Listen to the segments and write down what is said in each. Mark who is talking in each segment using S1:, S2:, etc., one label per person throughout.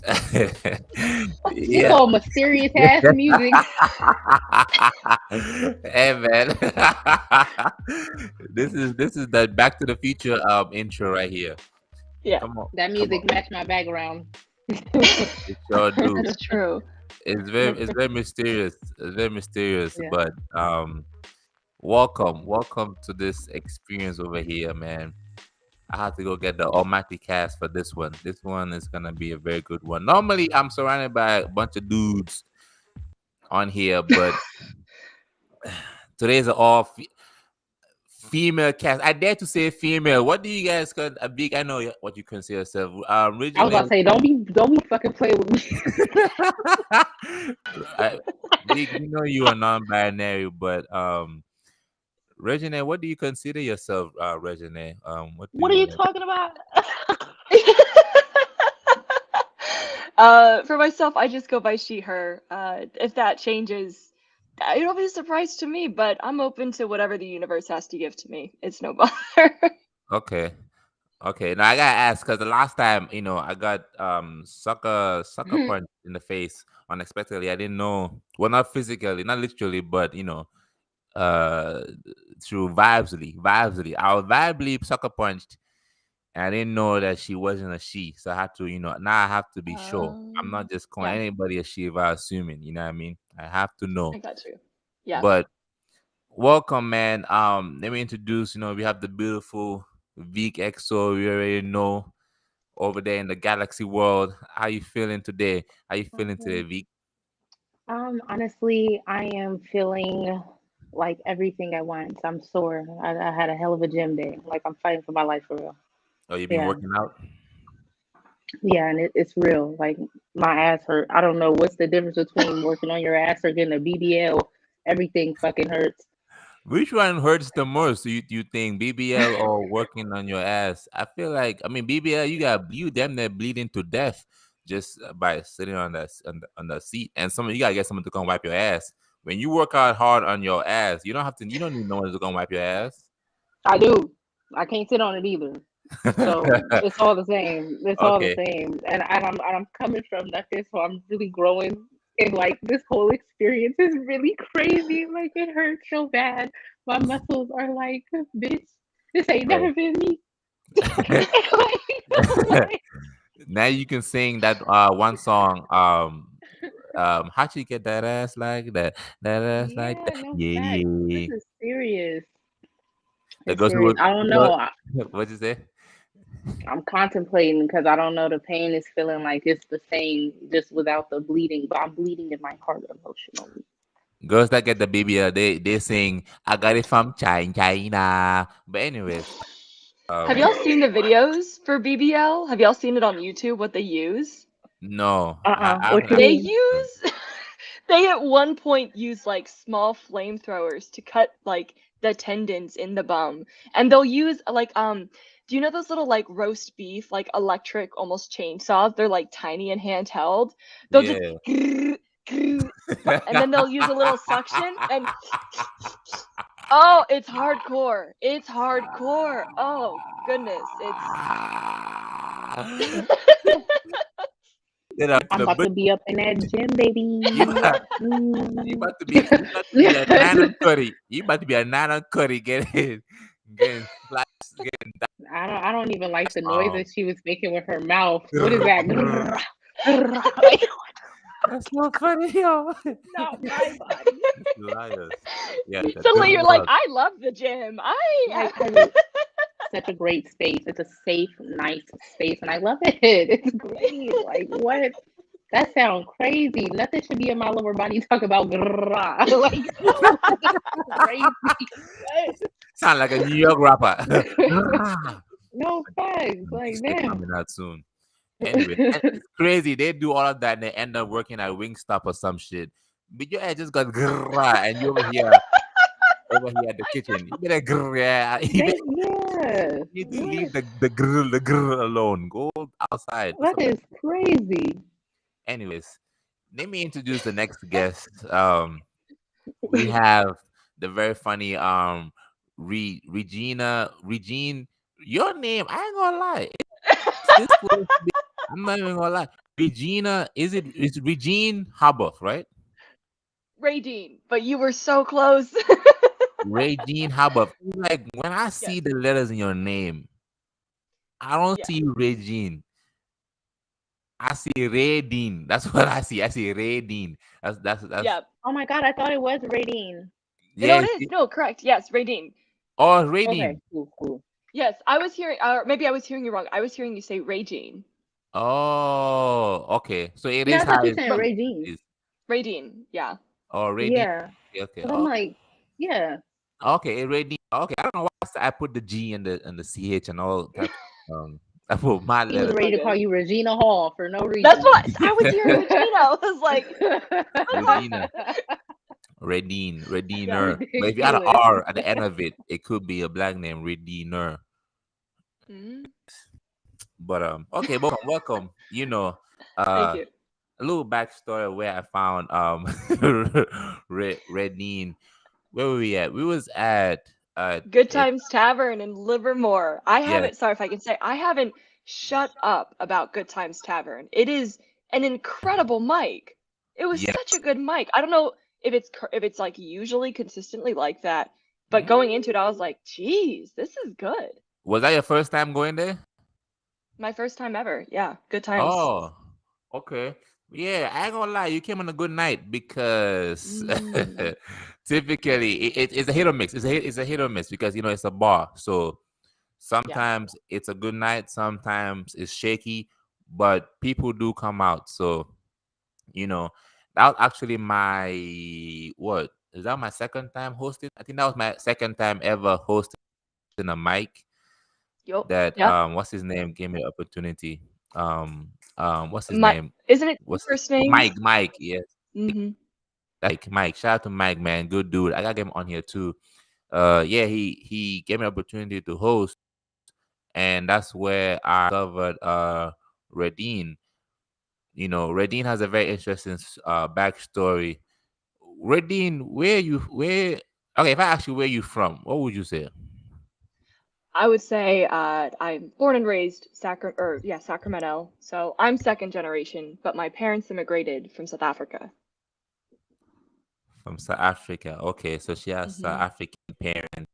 S1: This
S2: Yeah.
S1: old mysterious ass music.
S2: Hey man, this is the Back to the Future intro right here.
S3: Yeah,
S2: Come on,
S1: That
S2: come on.
S1: music matched my background.
S2: It sure do.
S3: that's true.
S2: It's very mysterious. It's very mysterious.
S1: Yeah.
S2: But welcome to this experience over here, man. I have to go get the Almighty cast for this one. This one is gonna be a very good one. Normally, I'm surrounded by a bunch of dudes on here, but today's an female cast. I dare to say female. What do you guys call a big? I know what you consider yourself.
S1: I was
S2: Originally,
S1: about to say, don't be fucking playing with me.
S2: I, big. We know you are non-binary, but Regine, what do you consider yourself, Regine? What do
S1: What are you
S2: you?
S1: talking about?
S3: For myself, I just go by she, her. If that changes, it'll be a surprise to me, but I'm open to whatever the universe has to give to me. It's no bother.
S2: Okay, okay. Now I gotta ask because the last time, I got sucker punch in the face unexpectedly. I didn't know. Well, not physically, not literally, but uh, through vibesly. I was vibely sucker punched, and I didn't know that she wasn't a she. So I had to, now I have to be sure. I'm not just calling
S3: Yeah,
S2: anybody a she without assuming. You know what I mean? I have to know.
S3: I got you. Yeah.
S2: But welcome, man. Let me introduce. We have the beautiful Veek EXO. We already know over there in the galaxy world. How you feeling today? How you feeling today,
S1: Mhm.
S2: Veek?
S1: Honestly, I am feeling like everything at once. I'm sore. I had a hell of a gym day. Like I'm fighting for my life for real.
S2: Oh, you been
S1: Yeah,
S2: working out?
S1: yeah, and it's real. Like my ass hurt. I don't know what's the difference between working on your ass or getting a BBL. Everything fucking hurts.
S2: Which one hurts the most? Do you think BBL or working on your ass? I feel like BBL, you damn near bleeding to death just by sitting on the seat, and you gotta get someone to come wipe your ass. When you work out hard on your ass, you don't need no one to come wipe your ass.
S1: I do. I can't sit on it either. So it's all the same. It's all the
S2: Okay,
S1: same. And I'm coming from nothing, so I'm really growing. And like this whole experience is really crazy. Like it hurts so bad. My muscles are like, bitch, this ain't
S2: right.
S1: never been me. Like,
S2: Now you can sing that one song. How'd you get that ass like that? That ass like
S1: yeah,
S2: that?
S1: no
S2: Yeah,
S1: facts. This
S2: yeah.
S1: is serious.
S2: The
S1: It's
S2: girls who
S1: serious.
S2: was,
S1: I don't
S2: girl,
S1: know.
S2: what'd you say?
S1: I'm contemplating because I don't know. The pain is feeling like it's the same, just without the bleeding. But I'm bleeding in my heart emotionally.
S2: Girls that get the BBL, they sing "I got it from China." But anyways,
S3: Have
S2: um,
S3: y'all seen the videos for BBL? Have y'all seen it on YouTube, what they use?
S2: no, I
S1: What
S2: haven't
S1: you
S3: They
S1: mean?
S2: actually.
S3: use they at one point use like small flamethrowers to cut like the tendons in the bum. And they'll use do you know those little like roast beef like electric almost chainsaws? They're like tiny and handheld. They'll just
S2: Yeah.
S3: grrr, grrr, and then they'll use a little suction and oh, it's hardcore. It's hardcore. Oh goodness, it's
S2: Get out to
S1: I'm
S2: the
S1: about
S2: but
S1: to be up in that gym, baby.
S2: you about you
S1: Mm.
S2: about to be a nine and curry. You about to be a nine and curry getting sliced, getting that.
S1: I don't even like the noise
S2: Um,
S1: that she was making with her mouth. What is that? Grrr, grrr. Like,
S2: that's so funny, yo.
S1: not my body.
S2: Liars. Yeah, the
S3: suddenly
S2: good
S3: you're like,
S2: Lord.
S3: I love the gym. I
S1: I such a great space. It's a safe, nice space, and I love it. It's great. Like what? That sounds crazy. Nothing should be in my lower body. Talk about grrr. Like no, crazy.
S2: Sound like a New York rapper.
S1: What? No facts. Like
S2: Shit
S1: damn.
S2: coming out soon. Anyway, and it's crazy. They do all of that and they end up working at Wingstop or some shit. But your head just got grrr, and you over here at the kitchen. You better grrr, yeah.
S1: Yeah.
S2: You need to
S1: What?
S2: leave the grill alone. Go outside. Do
S1: That
S2: something.
S1: is crazy.
S2: Anyways, let me introduce the next guest. We have the very funny Regina. Your name, I ain't gonna lie. It's this close to be, I'm not even gonna lie. Regina, is Regine Harborth, right?
S3: Raedene, but you were so close.
S2: Regine Harborth. Like when I
S3: Yes.
S2: see the letters in your name, I don't
S3: Yeah.
S2: see Regine. I see Raedene. That's what I see. I see Raedene. That's
S3: Yeah.
S1: Oh my god, I thought it was Radine.
S3: No, it
S2: yes.
S3: is. No, correct. Yes, Raedene.
S2: Oh,
S1: Okay,
S2: Raedene.
S1: cool, cool.
S3: Yes, I was hearing, or maybe I was hearing you wrong. I was hearing you say Raegene.
S2: Oh, okay. So it
S1: No,
S2: is
S1: I thought
S2: how
S1: you
S2: it
S1: said
S3: But
S1: Regine.
S2: is.
S3: Raedene, yeah.
S2: Oh, Raedene.
S1: Yeah.
S2: Okay, okay.
S1: But I'm like, yeah.
S2: Okay, Raedene. Okay, I don't know why I put the G and the CH and all types. I put my
S1: He was
S2: letters.
S3: It's
S1: ready
S3: all
S1: to call
S3: good.
S1: you Regina Hall for no
S3: That's
S1: reason.
S3: what I was hearing Regina. I was like,
S2: Regina. Redine,
S3: yeah.
S2: Rediner. But if you add an
S1: Ridiculous.
S2: R at the end of it, it could be a black name, Rediner.
S3: Mhm.
S2: But okay, welcome.
S3: Thank
S2: Uh,
S3: you.
S2: a little backstory of where I found Redine. Where were we at? We was at
S3: Good
S2: it,
S3: Times Tavern in Livermore. I
S2: yeah,
S3: haven't, sorry if I can say, I haven't shut up about Good Times Tavern. It is an incredible mic. It was
S2: yeah.
S3: such a good mic. I don't know if it's like usually consistently like that, but going into it, I was
S2: Mm.
S3: like, geez, this is good.
S2: Was that your first time going there?
S3: My first time ever. Yeah, Good Times.
S2: Oh, okay. Yeah, I ain't gonna lie, you came on a good night because
S3: Mm,
S2: typically it's a hit or miss. It's a hit or miss because it's a bar. So
S3: yeah.
S2: sometimes it's a good night, sometimes it's shaky, but people do come out. So you know, that was actually what is that my second time hosting? I think that was my second time ever hosting a mic.
S3: Yup.
S2: That
S3: Yep.
S2: what's his name gave me the opportunity. What's his
S3: My
S2: name?
S3: isn't it two
S2: What's
S3: first
S2: Mike?
S3: names?
S2: Mike, yes.
S3: Mm-hmm.
S2: Mike. Shout out to Mike, man. Good dude. I got him on here too. Yeah, he gave me an opportunity to host, and that's where I discovered Redine. Redine has a very interesting backstory. Redine, where okay, if I ask you where you from, what would you say?
S3: I would say I'm born and raised Sacramento. So I'm second generation, but my parents immigrated from South Africa.
S2: From South Africa. Okay, so she has South
S3: Hmm.
S2: African parents.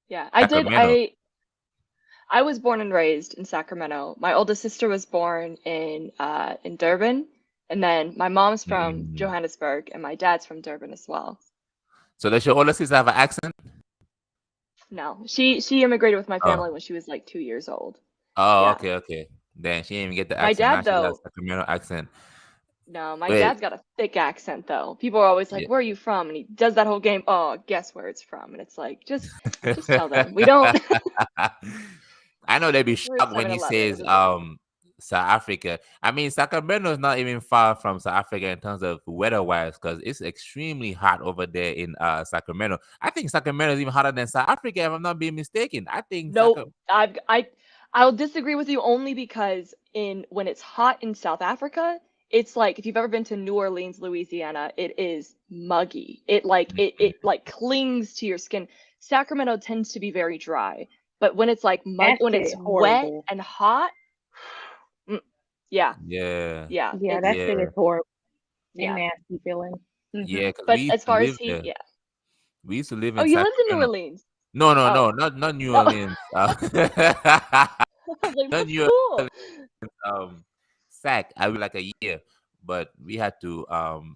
S3: Yeah,
S2: Sacramento.
S3: I was born and raised in Sacramento. My oldest sister was born in Durban, and then my mom's from
S2: Mm.
S3: Johannesburg, and my dad's from Durban as well.
S2: So does your older sister have an accent?
S3: No, she immigrated with my
S2: Oh.
S3: family when she was like 2 years old.
S2: Oh,
S3: Yeah,
S2: okay, okay. Then she didn't even get the
S3: my
S2: accent. Now
S3: dad
S2: she got a
S3: though.
S2: Sacramento accent.
S3: No, my
S2: Wait,
S3: dad's got a thick accent though. People are always like,
S2: yeah.
S3: "Where are you from?" And he does that whole game. Oh, guess where it's from? And it's like, just tell them. We don't.
S2: I know they'd be
S3: We're a
S2: shocked when he
S3: 7-Eleven. It
S2: says
S3: doesn't matter.
S2: South Africa. I mean Sacramento is not even far from South Africa in terms of weather wise because it's extremely hot over there in Sacramento. I think Sacramento is even hotter than South Africa if I'm not being mistaken. I think
S3: Nope.
S2: Sacramento.
S3: I'll disagree with you only because in when it's hot in South Africa, it's like if you've ever been to New Orleans, Louisiana, it is muggy. It clings to your skin. Sacramento tends to be very dry, but when it's like
S1: That
S3: when
S1: shit
S3: it's wet
S1: horrible.
S3: and hot, mm, yeah,
S2: Yeah.
S3: yeah,
S1: Yeah,
S3: it's
S1: that shit
S2: Yeah.
S1: is horrible and
S3: yeah.
S1: nasty feeling.
S2: Yeah, because we
S3: But
S2: used
S3: as
S2: to
S3: far as
S2: live
S3: heat,
S2: there.
S3: yeah.
S2: We used to live
S3: Oh,
S2: in
S3: you lived in New
S2: Sacramento.
S3: Orleans.
S2: No, no,
S3: Oh,
S2: no, not New
S3: no.
S2: Orleans.
S3: I was like,
S2: Not
S3: that's
S2: New
S3: cool.
S2: Sac. I was like a year, but we had to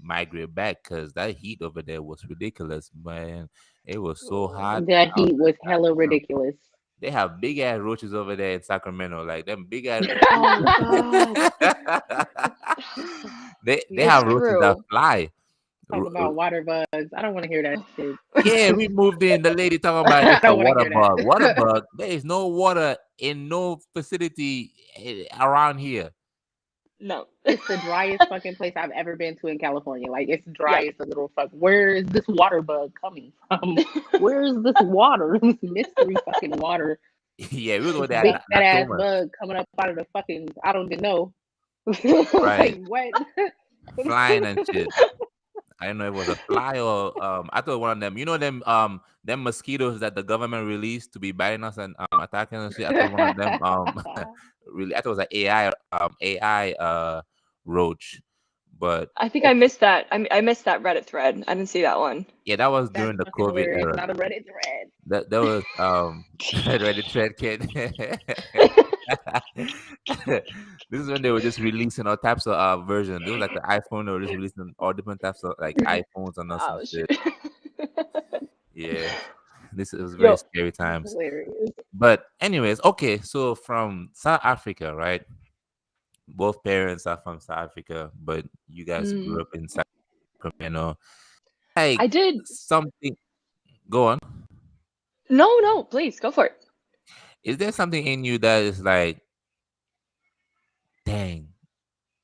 S2: migrate back because that heat over there was ridiculous, man. It was so hot.
S3: Oh,
S1: That
S2: I was
S1: heat
S2: like,
S1: was
S2: God
S1: hella
S2: damn.
S1: ridiculous.
S2: They have big ass roaches over there in Sacramento, like them big ass.
S3: oh God.
S2: they
S3: It's
S2: have roaches that
S3: true.
S2: fly.
S1: Talk about water bugs. I don't want to hear that shit.
S2: Yeah, we moved in. The lady talking about
S1: I
S2: it's a
S1: don't want to
S2: water
S1: hear that.
S2: bug. Water bug. There is no water in no facility around here.
S3: No.
S1: It's the driest fucking place I've ever been to in California. Like it's
S3: Yeah.
S1: dry as a little fuck. Where is this water bug coming from? Where is this water? This mystery fucking water.
S2: Yeah, we was over there
S1: Big
S3: Yeah.
S2: not
S1: fat
S2: so
S1: ass
S2: much.
S1: bug coming up out of the fucking I don't even know.
S2: Right.
S1: Like what?
S2: Flying and shit. I didn't know it was a fly or I thought one of them. You know them mosquitoes that the government released to be biting us and attacking us. I thought one of them really I thought it was an AI roach. But
S3: I think I missed that. I missed that Reddit thread. I didn't see that one.
S2: yeah, that was
S1: That's
S2: during the
S1: fucking
S2: COVID
S1: hilarious.
S2: era.
S1: Not a Reddit thread.
S2: That was Reddit thread kid. This is when they were just releasing all types of versions. It was like the iPhone. They were just releasing all different types of like iPhones and all some
S3: Oh
S2: shit.
S3: shoot.
S2: Yeah, this was very
S3: Yo,
S2: scary times.
S1: Hilarious.
S2: But anyways, okay. So from South Africa, right? Both parents are from South Africa, but you guys grew
S3: mm,
S2: up in Sacramento.
S3: I
S2: Like
S3: did.
S2: something. Go on.
S3: No, no, please go for it.
S2: Is there something in you that is like, dang,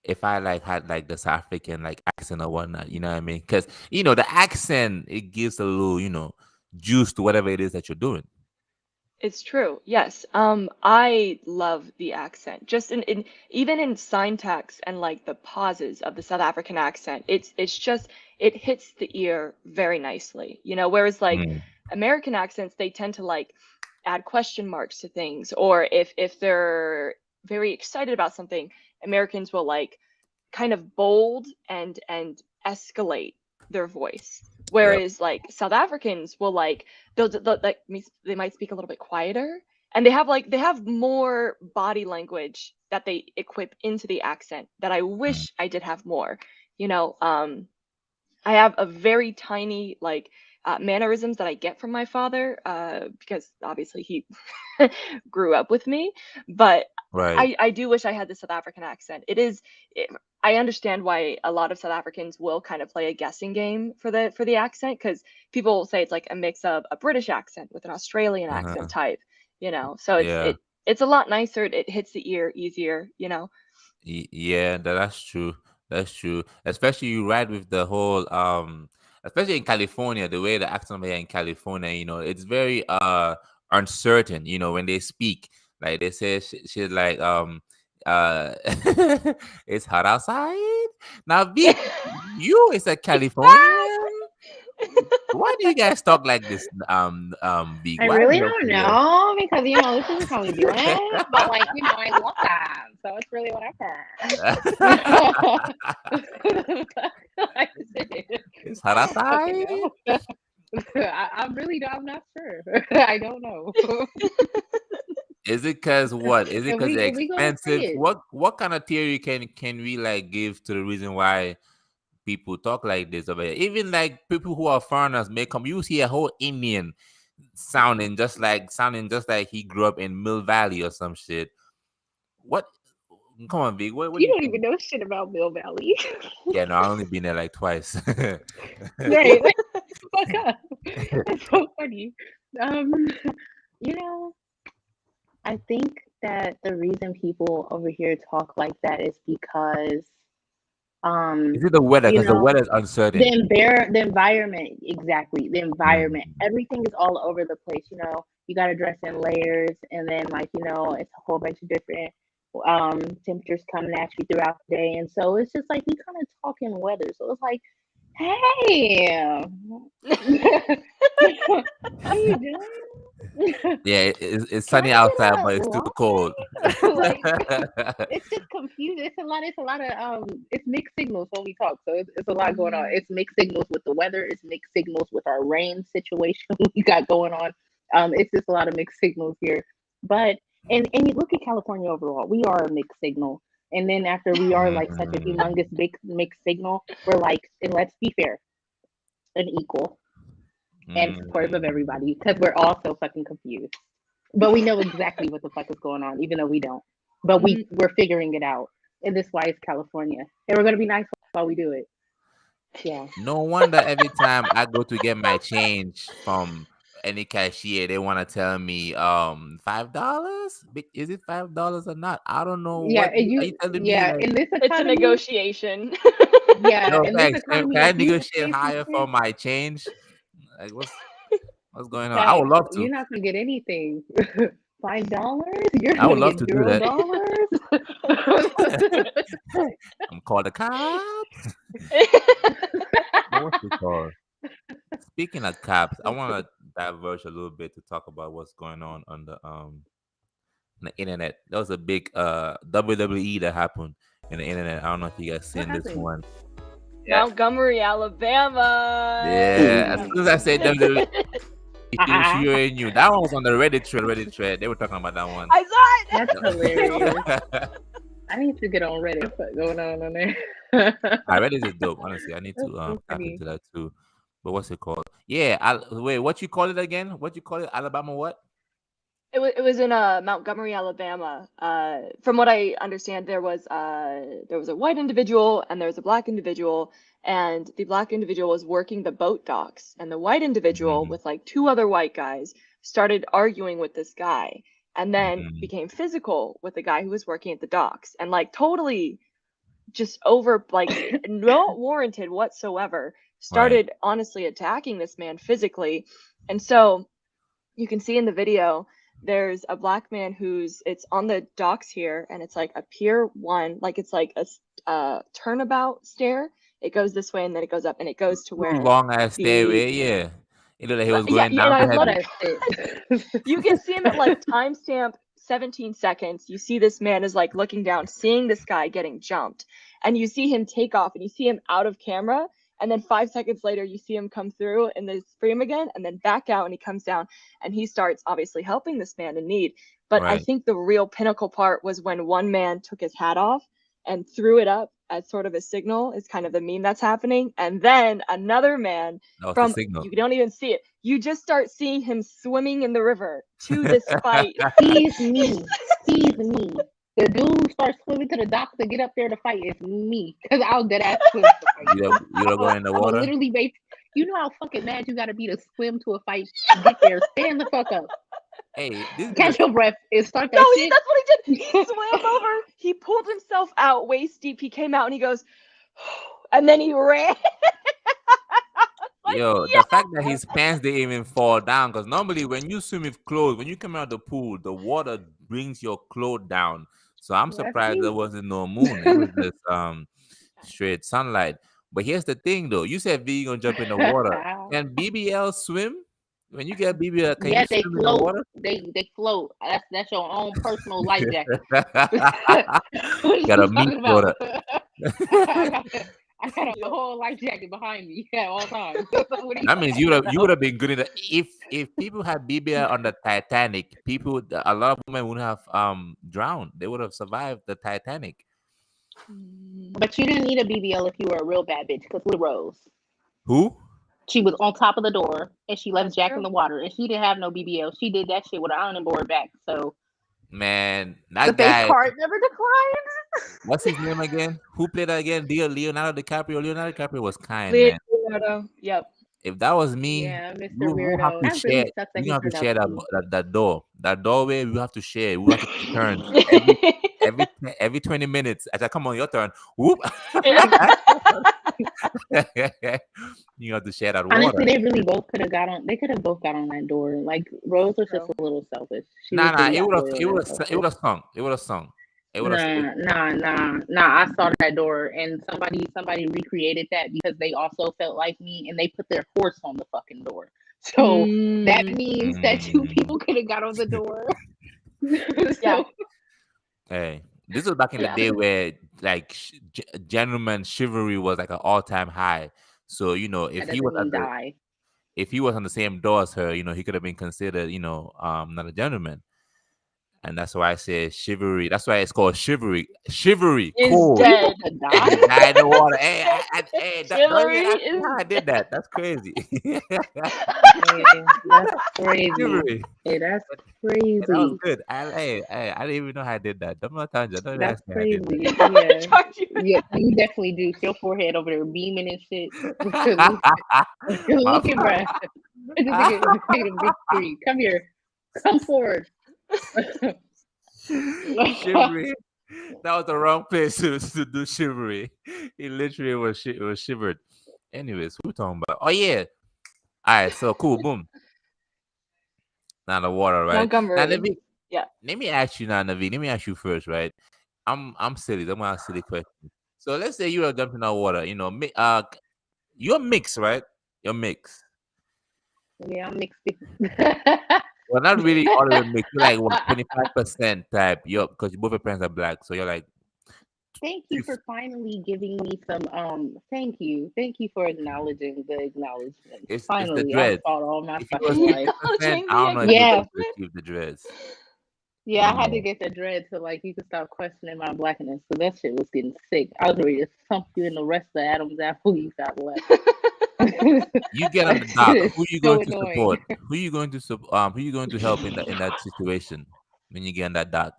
S2: if I like had like the South African like accent or whatnot, you know what I mean? Because the accent it gives a little juice to whatever it is that you're doing.
S3: It's true. Yes. I love the accent. Just in even in syntax and like the pauses of the South African accent, it's just it hits the ear very nicely. Whereas like
S2: Mm,
S3: American accents, they tend to like add question marks to things, or if they're very excited about something, Americans will like kind of bold and escalate their voice.
S2: yep.
S3: Whereas like South Africans will like they'll like they might speak a little bit quieter, and they have more body language that they equip into the accent that I
S2: Mm,
S3: wish I did have more. You know, I have a very tiny like mannerisms that I get from my father because obviously he grew up with me, but
S2: right.
S3: I do wish I had the South African accent. I understand why a lot of South Africans will kind of play a guessing game for the accent, because people will say it's like a mix of a British accent with an Australian accent
S2: Uh-huh.
S3: type, so
S2: Yeah.
S3: it's a lot nicer. It hits the ear easier.
S2: Yeah, that's true. That's true. Especially you ride with the whole especially in California, the way the accent here in California, it's very uncertain, when they speak. Like they say shit like uh it's hot outside. Now Vic, you is a Californian. Why do you guys talk like this, Vic?
S1: I
S2: Why the
S1: really
S2: hell
S1: don't
S2: do you guys
S1: know because this is how we do it. But like I love that, so it's really whatever. Like,
S2: it's hot
S1: I don't fucking
S2: outside?
S1: know. I'm not sure. I don't know.
S2: Is it cause what? Is it
S1: If
S2: cause
S1: we
S2: they're
S1: if we gonna say
S2: expensive?
S1: it,
S2: What kind of theory can we like give to the reason why people talk like this over here? Even like people who are foreigners may come. You see a whole Indian sounding just like he grew up in Mill Valley or some shit. What? Come on, Vic. What do
S1: you
S2: you
S1: don't even
S2: think?
S1: know shit about Mill Valley,
S2: Yeah, no, I only been there like twice.
S1: right? Like, fuck up. That's so funny. Um, you know, I think that the reason people over here talk like that is because,
S2: Is
S1: um,
S2: it the weather?
S1: you
S2: Because the
S1: know,
S2: weather is uncertain.
S1: the environment, exactly. The
S2: Mm,
S1: environment, everything is all over the place. You got to dress in layers, and then it's a whole bunch of different temperatures coming at you throughout the day, and so it's just like we kind of talk in weather. So it's like, hey, how you doing?
S2: yeah, it's
S1: Can I
S2: sunny outside, but
S1: get
S2: it's
S1: a
S2: still cold.
S1: latte? Like, it's just confusing. It's a lot of it's mixed signals when we talk. So it's a lot going on.
S3: Mm.
S1: It's mixed signals with the weather. It's mixed signals with our rain situation we got going on. It's just a lot of mixed signals here. But and you look at California overall, we are a mixed signal. And then after we are like such a
S2: Mm,
S1: humongous big mixed signal, we're like, and let's be fair and equal and supportive of
S2: mm.
S1: everybody because we're all so fucking confused. But we know exactly what the fuck is going on, even though we don't. But
S3: Mm,
S1: we're figuring it out, and this is why it's California, and we're gonna be nice while we do it. Yeah.
S2: No wonder every time I go to get my change from any cashier, they want to tell me $5. Is it $5 or not? I don't know
S1: Yeah,
S2: what
S1: and
S2: are you telling me
S1: yeah,
S2: like.
S1: in this
S3: it's a
S1: economy,
S3: negotiation.
S1: yeah,
S2: No
S1: in this
S2: thanks. Can
S1: economy
S2: I
S1: of people
S2: negotiate
S1: paying for
S2: higher for
S1: shit,
S2: my change? Like what's going on? I would
S1: facts,
S2: love to.
S1: you're not gonna get anything. $5? You're
S2: I would
S1: gonna
S2: love
S1: get
S2: to do that.
S1: $0.
S2: I'm call the cops. But what's it called? Speaking of cops, I want to diverge a little bit to talk about what's going on the internet. There was a big WWE that happened. in the internet. I don't know if you guys
S1: What
S2: seen this
S1: happened?
S2: one. Yeah,
S3: Montgomery, Alabama.
S2: yeah. As
S1: Ooh.
S2: soon as I said WWE, she already knew. That one was on the Reddit thread. Reddit thread. They were talking about that one.
S3: I saw it.
S1: That's hilarious. I need to get on Reddit. What's going on there?
S2: Reddit is dope. Honestly, I need
S1: That's
S2: to
S1: so
S2: tap
S1: funny.
S2: into that too. But what's it called? Yeah. Wait. What you call it again? What you call it? Alabama what?
S3: It was in Montgomery, Alabama. From what I understand, there was a white individual and there was a black individual, and the black individual was working the boat docks, and the white individual
S2: Mm-hmm.
S3: with like two other white guys started arguing with this guy, and then
S2: Mm-hmm.
S3: became physical with the guy who was working at the docks, and like totally just over like not warranted whatsoever.
S2: Right.
S3: Started honestly attacking this man physically, and so you can see in the video there's a black man it's on the docks here, and it's like a pier one, like it's like a turnabout stair. It goes this way and then it goes up and it goes to where
S2: Long ass
S3: the
S2: stairway. Yeah. It looked like he was
S3: yeah,
S2: going
S3: and
S2: down
S3: I
S2: to
S3: love
S2: heaven.
S3: it. You can see him at like timestamp 17 seconds. You see this man is like looking down, seeing this guy getting jumped, and you see him take off and you see him out of camera. And then 5 seconds later, you see him come through in this frame again and then back out, and he comes down and he starts obviously helping this man in need. But I
S2: Right.
S3: think the real pinnacle part was when one man took his hat off and threw it up as sort of a signal, is kind of the meme that's happening. And then another man
S2: That was the
S3: from,
S2: signal.
S3: you don't even see it. You just start seeing him swimming in the river to this fight.
S1: He's me. He's me. The dude starts swimming to the dock to get up there to fight. It's me. Because I'll dead ass swim to fight.
S2: You go in the
S1: I will
S2: water.
S1: literally make. You know how fucking mad you gotta be to swim to a fight to get there. Stand the fuck up.
S2: Hey, this
S1: Catch your breath and start that
S3: No,
S1: shit.
S3: that's what he did. He swam over. He pulled himself out waist deep. He came out and he goes, and then he ran. Like,
S2: Yo,
S3: yeah.
S2: the fact that his pants didn't even fall down, because normally when you swim with clothes, when you come out of the pool, the water brings your clothes down. So I'm
S1: That's
S2: surprised
S1: me.
S2: there wasn't no moon. It was just straight sunlight. But here's the thing though. You said V gonna jump in the water. Can BBL swim? When you get BBL, can
S1: Yeah,
S2: you
S1: they
S2: swim in the
S1: float.
S2: water?
S1: They float. That's your own personal life jacket.
S2: Got
S1: What are you
S2: a meat
S1: talking about?
S2: water.
S1: I got a whole life jacket behind me at all times. What are you
S2: That means
S1: talking
S2: you
S1: about?
S2: would have been good in the if people had BBL on the Titanic, a lot of women wouldn't have drowned. They would have survived the Titanic.
S1: But you didn't need a BBL if you were a real bad bitch, because Lil Rose,
S2: Who?
S1: she was on top of the door and she left
S3: That's
S1: Jack
S3: true.
S1: in the water and she didn't have no BBL. She did that shit with an ironing board back. So
S2: Man,
S1: the
S2: that
S1: face
S2: guy.
S1: card never declined.
S2: What's his name again? Who played that again? Leonardo DiCaprio. Leonardo DiCaprio was kind, man.
S3: Leonardo. Yep.
S2: If that was me,
S1: Yeah, Mr.
S2: we'll have
S1: Weirdo.
S2: to
S1: That
S2: share.
S1: really sucks that
S2: We
S1: he
S2: have to
S1: turned out
S2: share
S1: to
S2: that,
S1: be.
S2: that door. That doorway. We have to share. We have to take turns every 20 minutes. As I come on your turn, whoop. You have to share that
S1: Honestly,
S2: water.
S1: they really both could have got on. They could have both got on that door. Like Rose was just
S3: True.
S1: a little selfish. She
S2: Nah,
S1: was really
S2: it would have,
S1: loyal and selfish.
S2: sung. It would have sung. It would have.
S1: Nah. I saw that door, and somebody recreated that because they also felt like me, and they put their horse on the fucking door. So that means that two people could have got on the door.
S3: Yeah.
S2: Hey, this was back in the
S1: Yeah.
S2: day where like gentleman chivalry was like an all-time high. So
S1: That doesn't mean die.
S2: if he was on the same door as her, he could have been considered, not a gentleman. And that's why I say chivalry. That's why it's called chivalry. Chivalry,
S3: Is
S2: cool.
S3: dead.
S1: To
S2: He
S1: die?
S2: died in the water. Hey,
S3: Chivalry
S2: don't
S3: is
S2: how I did that. That's crazy.
S1: Yeah, that's crazy.
S2: Chivalry.
S1: Hey, that's
S2: Hey, that was
S1: crazy.
S2: good. I didn't even know how I did that. Don't know how don't
S1: That's
S2: ask me how I did
S1: crazy.
S2: that.
S3: Charge you.
S1: Yeah, you definitely do. Your forehead over there beaming and shit.
S2: My
S1: Look at Brad. This nigga big three. Come here. Come forward.
S2: Chivalry. That was the wrong place to do chivalry. He literally was shivered. Anyways, who we talking about? Oh yeah. All right, so cool. Boom. Now the water, right? Now
S3: Montgomery.
S2: let
S3: Yeah.
S2: me ask you now, Navi. Let me ask you first, right? I'm silly. I'm gonna ask silly question. So let's say you are jumping in that water. You're mixed, right? You're mixed.
S1: Yeah, I'm mixed.
S2: Well, not really all the way mixed. You're like what 25% type. Because both your parents are black, so you're like
S1: Thank you for finally giving me some. Thank you. Thank you for acknowledging the acknowledgement.
S2: It's the
S1: Finally, I've
S2: dreads.
S1: fought all my
S2: If you was
S1: fucking life.
S2: 50%,
S3: Acknowledging
S2: I
S3: the
S2: don't know if you'll be
S1: Yeah,
S2: able to
S3: acknowledgement.
S2: achieve the dreads.
S1: yeah, I
S2: You
S1: had to
S2: know.
S1: get the dread so like you could stop questioning my blackness. So that shit was getting sick. I was ready to thump you in the rest of the Adam's apple you got left.
S2: You get on
S1: That
S2: the
S1: shit
S2: dock.
S1: is
S2: Who you
S1: so
S2: going to
S1: annoying.
S2: support? Who you going to help in that situation when you get on that dock?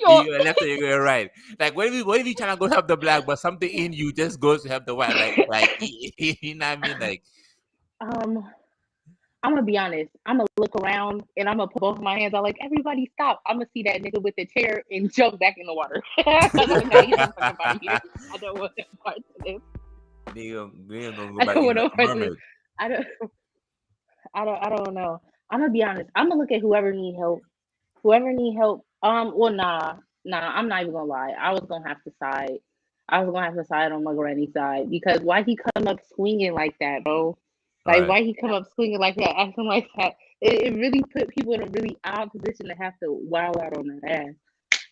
S3: Yo,
S2: You go left or you go right. Like what if you trying to go help the black, but something in you just goes to help the white? Like you know what I mean? Like
S1: um, I'm gonna be honest. I'm gonna look around and I'm gonna put both my hands out like everybody stop. I'm gonna see that nigga with the chair and jump back in the water. I'm like, get the fuck up out of here. I don't want that part of this.
S2: nigga gonna go
S1: I
S2: back
S1: don't
S2: in
S1: want
S2: the
S1: no part of this.
S2: mermaid.
S1: I don't. I don't know. I'm gonna be honest. I'm gonna look at whoever need help. Whoever need help. Well, nah. I'm not even gonna lie. I was gonna have to side. I was gonna have to side on my granny side because why he come up swinging like that, bro? Like
S2: Right.
S1: why he come up swinging like that, acting like that? It really put people in a really odd position to have to wild out on that ass.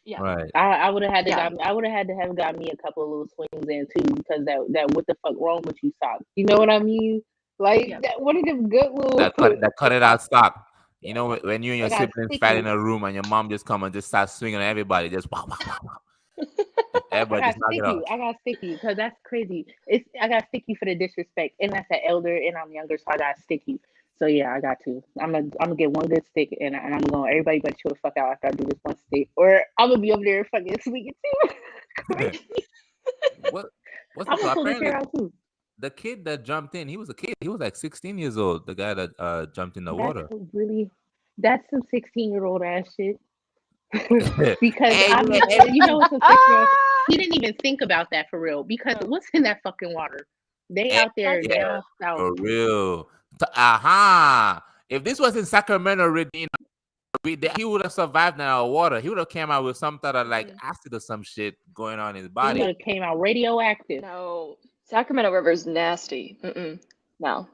S3: yeah,
S2: Right.
S1: I would have had to
S3: yeah,
S1: I would have had to have got me a couple of little swings in too because that what the fuck wrong with you socks? You know what I mean? Like
S3: yeah.
S1: that one of them good little
S2: That cut it out stop. You know when you and your
S1: that got
S2: siblings fight in
S1: sticky.
S2: a room and your mom just come and just start swinging on everybody, just wow, wow, wow, wow. Just
S1: I
S2: everybody
S1: got
S2: just knock it
S1: sticky.
S2: off.
S1: I got sticky because that's crazy. It's I got sticky for the disrespect, and that's an elder, and I'm younger, so I got sticky. So yeah, I got to. I'm gonna get one good stick, and I'm going. Everybody better chill the fuck out after I do this one stick, or I'm gonna be over there fucking swinging too. Crazy.
S2: what what's
S1: I'm
S2: it
S1: gonna
S2: called?
S1: pull the
S2: Apparently
S1: chair out too.
S2: the kid that jumped in, he was a kid. He was like 16 years old. The guy that jumped in the
S1: That's
S2: water.
S1: really that's some 16-year-old ass shit. Because
S2: Hey,
S1: I
S2: look
S1: mean,
S2: at hey,
S1: you know, it's a 6-year-old. He didn't even think about that for real. Because
S3: No.
S1: what's in that fucking water? They
S2: hey,
S1: out there
S3: That's
S2: yeah,
S1: down south.
S2: for real. Aha. If this was in Sacramento, Redeem, he would have survived in our water. He would have came out with some sort of like
S3: mm,
S2: acid or some shit going on in his
S1: He would
S2: body.
S1: have came out radioactive.
S3: no. Sacramento River's nasty. No.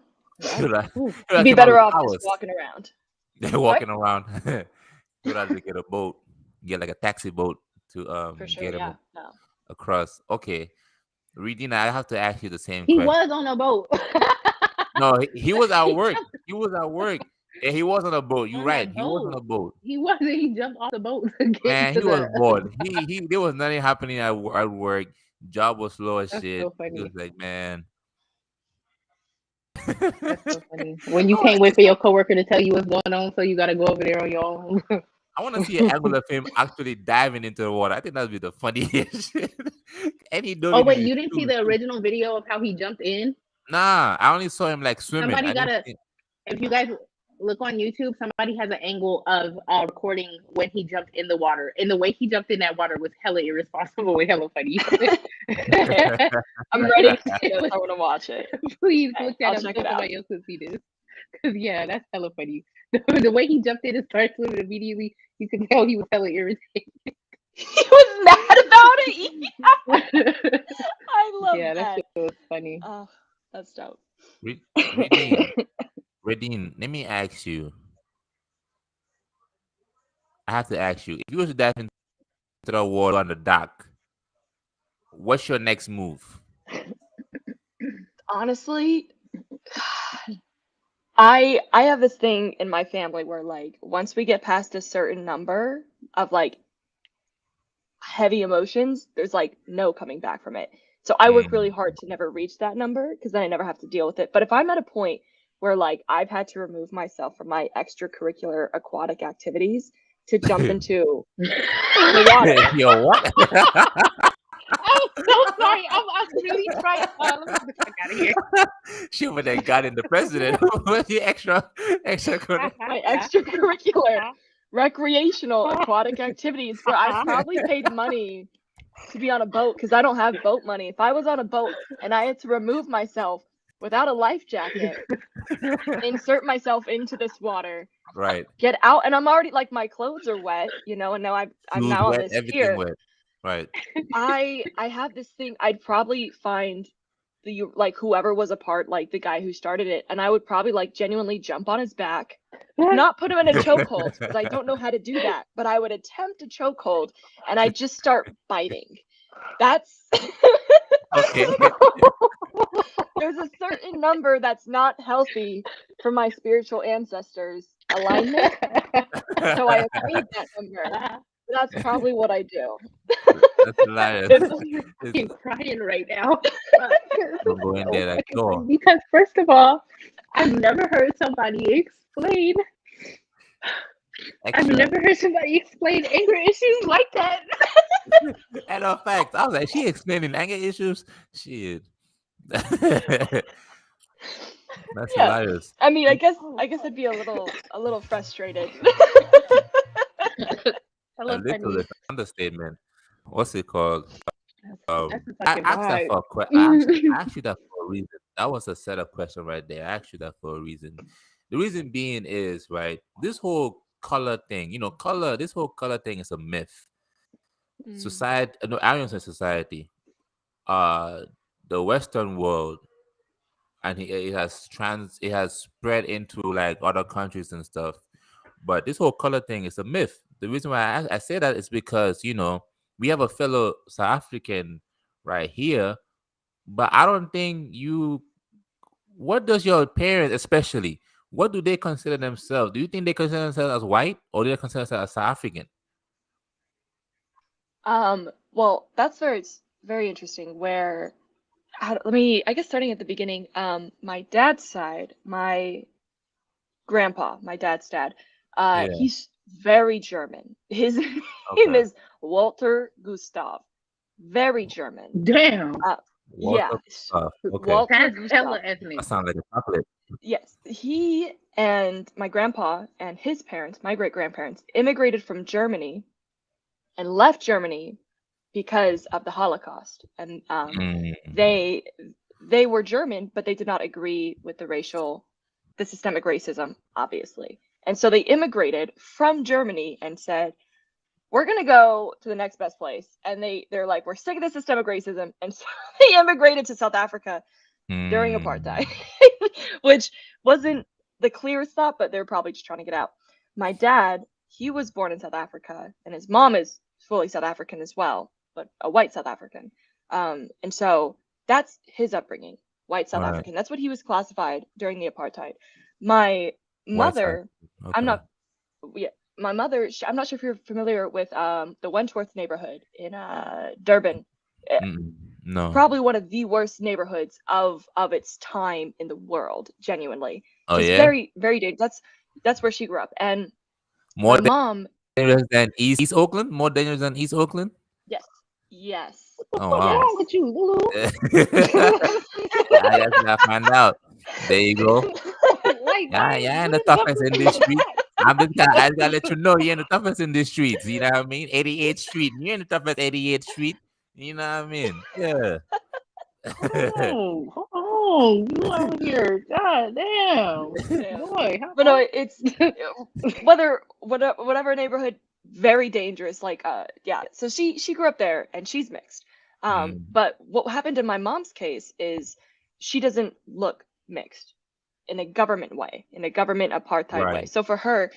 S2: He would have,
S1: Ooh.
S3: You'd be
S2: came out
S3: better
S2: with
S3: off just
S2: powers.
S3: walking around.
S2: They're
S3: What?
S2: walking around. He would have to get a boat, get like a taxi boat to
S3: For sure,
S2: get him
S3: yeah. No.
S2: across. Okay, Regina, I have to ask you the same
S1: He
S2: question.
S1: was on a boat.
S2: No, he was at
S1: He
S2: work.
S1: jumped
S2: He was at work. And he was on a boat. You're
S1: on
S2: right.
S1: that
S2: He was on
S1: boat.
S2: a boat.
S1: He wasn't. He jumped off the boat to get
S2: Man,
S1: into
S2: he was
S1: the.
S2: bored. He there was nothing happening at work. Job was slow as
S1: That's
S2: shit.
S1: so
S2: He was
S1: funny.
S2: like, man.
S1: That's so funny. When you
S2: I want
S1: can't
S2: to see
S1: wait for your coworker to tell you what's going on, so you got to go over there on your own.
S2: I want to see an angle of him actually diving into the water. I think that'd be the funniest shit. And he don't
S1: Oh
S2: even
S1: wait,
S2: his
S1: you didn't see
S2: shoes
S1: the
S2: too.
S1: original video of how he jumped in?
S2: Nah, I only saw him like swimming.
S1: Somebody
S2: I
S1: got
S2: didn't
S1: a.
S2: see
S1: If you guys look on YouTube, somebody has an angle of recording when he jumped in the water, and the way he jumped in that water was hella irresponsible and hella funny.
S3: Okay. I'm ready to see this. I want to watch it.
S1: Please
S3: Okay,
S1: look that
S3: I'll
S1: up
S3: check
S1: so
S3: it out.
S1: somebody else can see this. Cause yeah, that's hella funny. The way he jumped in and started swimming immediately, you could tell he was hella irritated.
S3: He was mad about it. Yeah. I love
S1: Yeah, that
S3: that.
S1: shit was funny.
S3: Oh, that's dope.
S2: Redeem. Redeem, let me ask you. I have to ask you. If you was to dive into the water on the dock, what's your next move?
S3: Honestly, I have this thing in my family where like once we get past a certain number of like heavy emotions, there's like no coming back from it. So I work really
S2: Mm.
S3: hard to never reach that number because then I never have to deal with it. But if I'm at a point where like I've had to remove myself from my extracurricular aquatic activities to jump into the water,
S2: Yo, what?
S1: I'm so sorry. I'm really trying. Let me get the fuck out of here.
S2: She would have got in the president with the extra credit.
S3: my extracurricular recreational aquatic activities where I've probably paid money to be on a boat because I don't have boat money. If I was on a boat and I had to remove myself without a life jacket, insert myself into this water,
S2: Right.
S3: get out, and I'm already like my clothes are wet, and now I'm
S2: Shoes
S3: now on
S2: wet,
S3: this
S2: everything
S3: pier.
S2: wet. Right.
S3: I have this thing. I'd probably find whoever was a part, like the guy who started it, and I would probably like genuinely jump on his back, not put him in a chokehold because I don't know how to do that, but I would attempt a chokehold and I just start biting. That's
S2: Okay.
S3: there's a certain number that's not healthy for my spiritual ancestors' alignment, so I avoid that number. That's probably what I do.
S2: That's hilarious.
S1: I'm crying right now.
S2: Don't go in there like no.
S1: Because first of all, I've never heard somebody explain. I've
S2: Actually,
S1: never heard somebody explain anger issues like that.
S2: and of fact, I was like, she explaining anger issues. Shit. That's
S3: Yeah.
S2: hilarious.
S3: I mean, I guess I'd be a little frustrated.
S1: I
S2: A
S1: love
S2: little
S1: funny.
S2: is an understatement. What's it called?
S1: That's a
S2: I
S1: fucking
S2: asked that
S1: vibe.
S2: for a I asked you that for a reason. That was a setup question right there. I asked you that for a reason. The reason being is right. This whole color thing, color. This whole color thing is a myth. Society, no, I don't say society. The Western world, and it has spread into like other countries and stuff. But this whole color thing is a myth. The reason why I say that is because we have a fellow South African right here, but I don't think you. What does your parents, especially, what do they consider themselves? Do you think they consider themselves as white, or do they consider themselves as South African?
S3: Well, that's very interesting. I guess starting at the beginning, my dad's side, my grandpa, my dad's dad,
S2: Yeah.
S3: he's very German. His name
S2: Okay.
S3: is Walter Gustav. Very German.
S1: Damn.
S3: Yeah,
S2: Walter Gustav. Okay.
S3: Walter
S1: That's hella
S3: Gustav.
S1: ethnic.
S2: That sounds like a chocolate.
S3: Yes, he and my grandpa and his parents, my great grandparents, immigrated from Germany and left Germany because of the Holocaust. And
S2: Mm,
S3: they were German, but they did not agree with the systemic racism, obviously. And so they immigrated from Germany and said, we're gonna go to the next best place. And they're like, we're sick of the systemic racism. And so they immigrated to South Africa during apartheid, which wasn't the clearest thought, but they're probably just trying to get out. My dad, he was born in South Africa, and his mom is fully South African as well, but a white South African. And so that's his upbringing, white South
S2: Right.
S3: African. That's what he was classified during the apartheid. My
S2: White side.
S3: mother, I'm
S2: Okay.
S3: not, yeah, my mother, I'm not sure if you're familiar with the Wentworth neighborhood in Durban.
S2: No.
S3: Probably one of the worst neighborhoods of its time in the world, genuinely.
S2: Oh
S3: Just
S2: yeah.
S3: very, very dangerous. That's where she grew up. And
S2: More
S3: my mom,
S2: dangerous than East Oakland. More dangerous than East Oakland.
S3: yes.
S2: Oh
S1: What's
S2: wow.
S1: wrong with you, Lulu?
S2: I guess I find out. There you go.
S1: Like,
S2: Yeah, and the toughest in this street. I gotta let you know you're in the toughest in these streets. You know what I mean? 88th Street. You're in the toughest 88th Street. You know what I mean? Yeah.
S1: Oh, you out here. God damn.
S3: Yeah.
S1: Boy,
S3: But no, it's whatever neighborhood, very dangerous. Like yeah. So she grew up there and she's mixed. But what happened in my mom's case is she doesn't look mixed in a government way, in a government apartheid way.
S2: Right.
S3: So for her,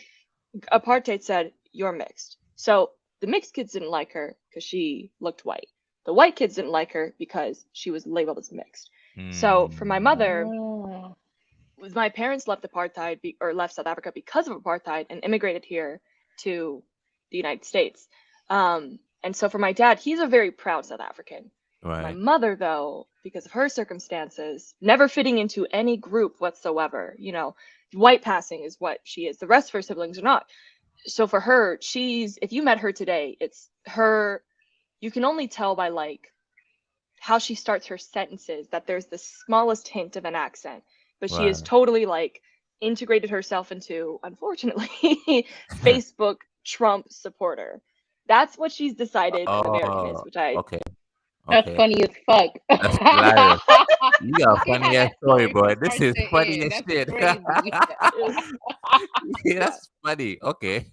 S3: apartheid said you're mixed. So the mixed kids didn't like her because she looked white. The white kids didn't like her because she was labeled as mixed. So for my mother,
S1: oh.
S3: my parents left left South Africa because of apartheid and immigrated here to the United States. And so for my dad, he's a very proud South African. My
S2: Right.
S3: mother, though, because of her circumstances, never fitting into any group whatsoever, white passing is what she is. The rest of her siblings are not. So for her, if you met her today, it's her, you can only tell by like how she starts her sentences that there's the smallest hint of an accent, but she is
S2: Right.
S3: totally like integrated herself into, unfortunately, Facebook Trump supporter. That's what she's decided an American is,
S2: Oh,
S3: which I
S2: okay.
S1: That's
S2: Okay.
S1: funny as fuck.
S2: That's hilarious. You got a
S1: You
S2: funny
S1: had
S2: ass
S1: that
S2: story,
S1: story
S2: boy.
S1: from
S2: This
S1: start
S2: is
S1: to
S2: funny
S1: end.
S2: as
S1: That's
S2: shit.
S1: crazy.
S2: Yeah, that's funny. Okay.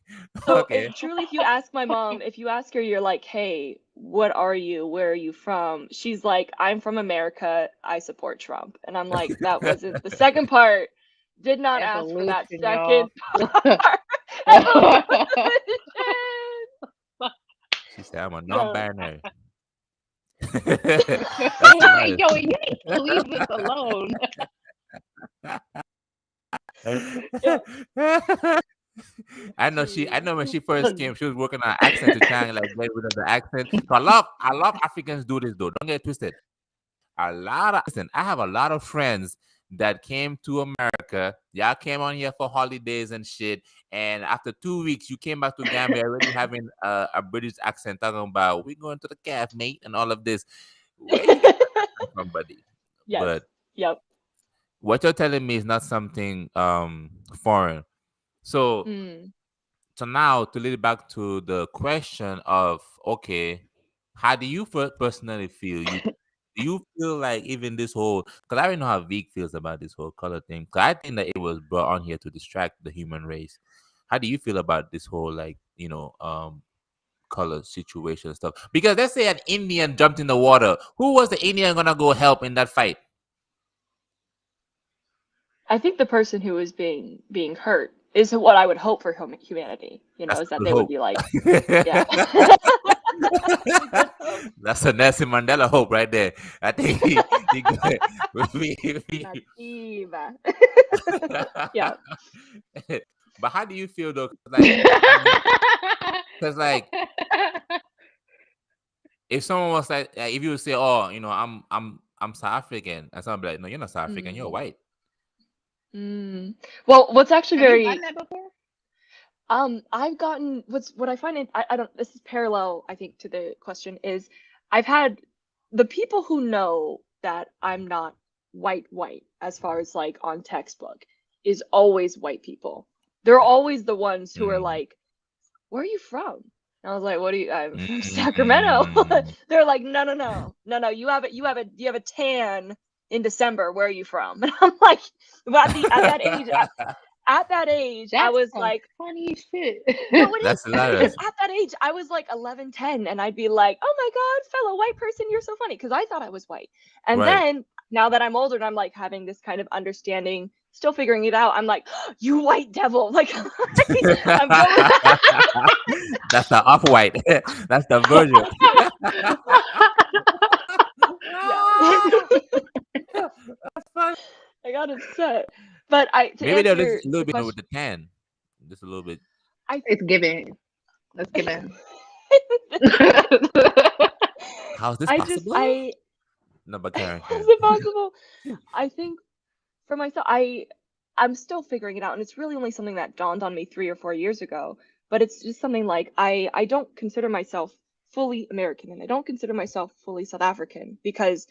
S3: So
S2: Okay.
S3: if you ask my mom, if you ask her, you're like, hey, what are you? Where are you from? She's like, I'm from America. I support Trump. And I'm like, that wasn't the second part. Did not ask for that
S1: Evolution, y'all.
S3: second part. Evolution.
S2: She said, "I'm a
S3: Yeah.
S2: non-binary."
S1: Oh my, Joey, you need to leave this alone.
S2: I know when she first came, she was working on an accent to try and like get rid of the accent. So I love Africans do this though. Don't get it twisted. Listen, I have a lot of friends that came to America. Y'all came on here for holidays and shit. And after 2 weeks, you came back to Gambia already having a British accent talking about we going to the calf, mate, and all of this. Where you get that accent from, buddy?
S3: Yes.
S2: But
S3: Yep.
S2: what you're telling me is not something foreign. So
S3: Mm.
S2: so now to lead back to the question of okay, how do you personally feel? Do you feel like even this whole because I already know how Veek feels about this whole color thing. Because I think that it was brought on here to distract the human race. How do you feel about this whole like color situation and stuff? Because let's say an Indian jumped in the water, who was the Indian gonna go help in that fight?
S3: I think the person who is being hurt is what I would hope for humanity.
S2: That's
S3: Is that
S2: the
S3: they would
S2: hope.
S3: be like, yeah.
S2: That's a Nelson Mandela hope right there. I think he good.
S3: Nativa. Yeah.
S2: But how do you feel though? Because like if someone was like, if you would say, "Oh, I'm South African," and someone be like, "No, you're not South African. You're white."
S3: Well, what's actually
S1: Have you
S3: very
S1: done that before?
S3: I've gotten what I find I don't this is parallel I think to the question is I've had the people who know that I'm not white as far as like on textbook is always white people. They're always the ones who are like, "Where are you from?" And I was like, "What are you? I'm from Sacramento." They're like, "No. You have a tan in December. Where are you from?" And I'm like, at that age. At that age, I
S1: That's
S3: was
S1: some
S3: like,
S1: funny shit.
S3: no, it
S2: That's
S3: is
S2: hilarious.
S3: because at that age, I was like 11, 10, and I'd be like, oh my God, fellow white person, you're so funny, because I thought I was white. And
S2: Right.
S3: then now that I'm older and I'm like having this kind of understanding, still figuring it out, I'm like, you white devil. Like, I'm going.
S2: That's the off-white. That's the version. That's funny.
S3: I got upset. But to
S2: Maybe they're
S3: answer
S2: just a little
S3: the
S2: bit
S3: question,
S2: with the tan. Just a little bit.
S1: It's given. Let's give in.
S2: How's this
S3: I
S2: possible? No, but Karen.
S3: How's it possible? I think for myself, I'm still figuring it out, and it's really only something that dawned on me 3 or 4 years ago. But it's just something like I don't consider myself fully American, and I don't consider myself fully South African because,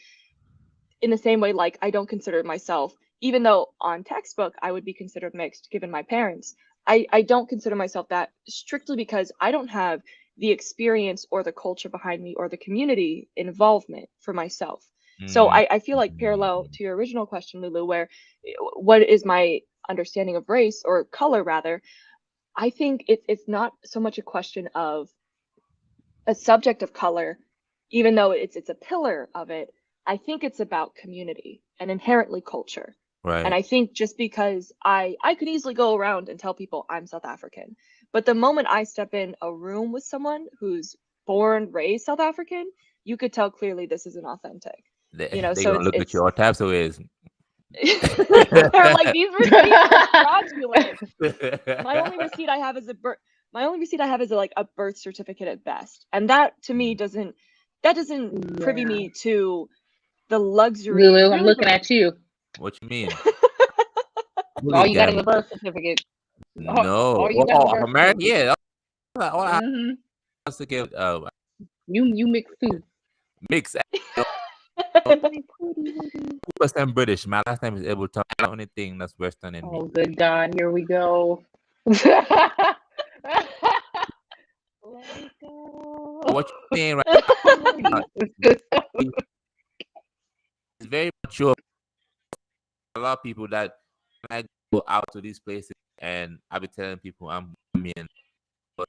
S3: in the same way, like I don't consider myself, even though on textbook I would be considered mixed given my parents. I don't consider myself that strictly because I don't have the experience or the culture behind me or the community involvement for myself. So I feel like parallel to your original question, Lulu, where what is my understanding of race or color rather, I think it's not so much a question of a subject of color, even though it's a pillar of it. I think it's about community and inherently culture.
S2: Right.
S3: And I think just because I could easily go around and tell people I'm South African, but the moment I step in a room with someone who's born, raised South African, you could tell clearly this isn't authentic.
S2: They
S3: So
S2: gonna look at you all types of ways.
S3: they're like these receipts are fraudulent. My only receipt I have is like a birth certificate at best, and that to me doesn't privy me to the luxury.
S1: Lulu, I'm looking at you.
S2: What you mean?
S1: All you got is a birth certificate.
S2: No.
S1: All you got is a birth
S2: American,
S1: certificate.
S2: yeah. All I
S1: Mhm.
S2: have to give
S1: You mix too.
S2: mix. 2% British. My last time is able to talk. The only thing that's Western in me.
S1: Oh, good God, here we go. Let it go.
S2: What you saying right now? It's very mature. A lot of people that when I go out to these places and I be telling people I'm Gambian, but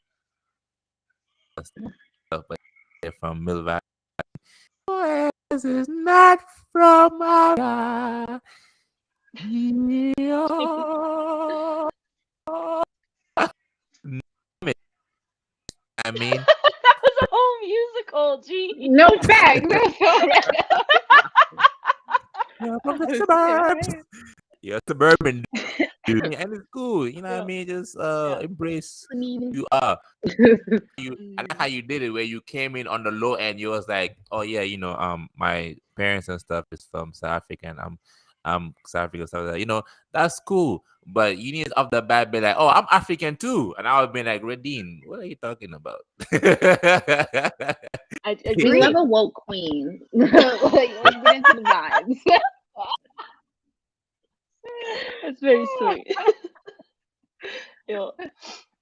S2: they're from Mill Valley. This is not from America.
S3: LG.
S1: No facts.
S2: Yeah, from the suburbs. Yeah, suburban dude, and it's cool. You know what I
S3: Yeah.
S2: mean? Just
S3: Yeah.
S2: embrace
S1: Couldn't even.
S2: who you are. I like how you did it, where you came in on the low end. You was like, oh yeah, my parents and stuff is from South Africa, and I'm South African stuff like that. That's cool. But you need off the bat be like, oh, I'm African too, and I would be like, Raedene, what are you talking about?
S3: I
S1: We love
S3: agree.
S1: a woke queen. Like, let's get into the vibes.
S3: That's very sweet. Yeah.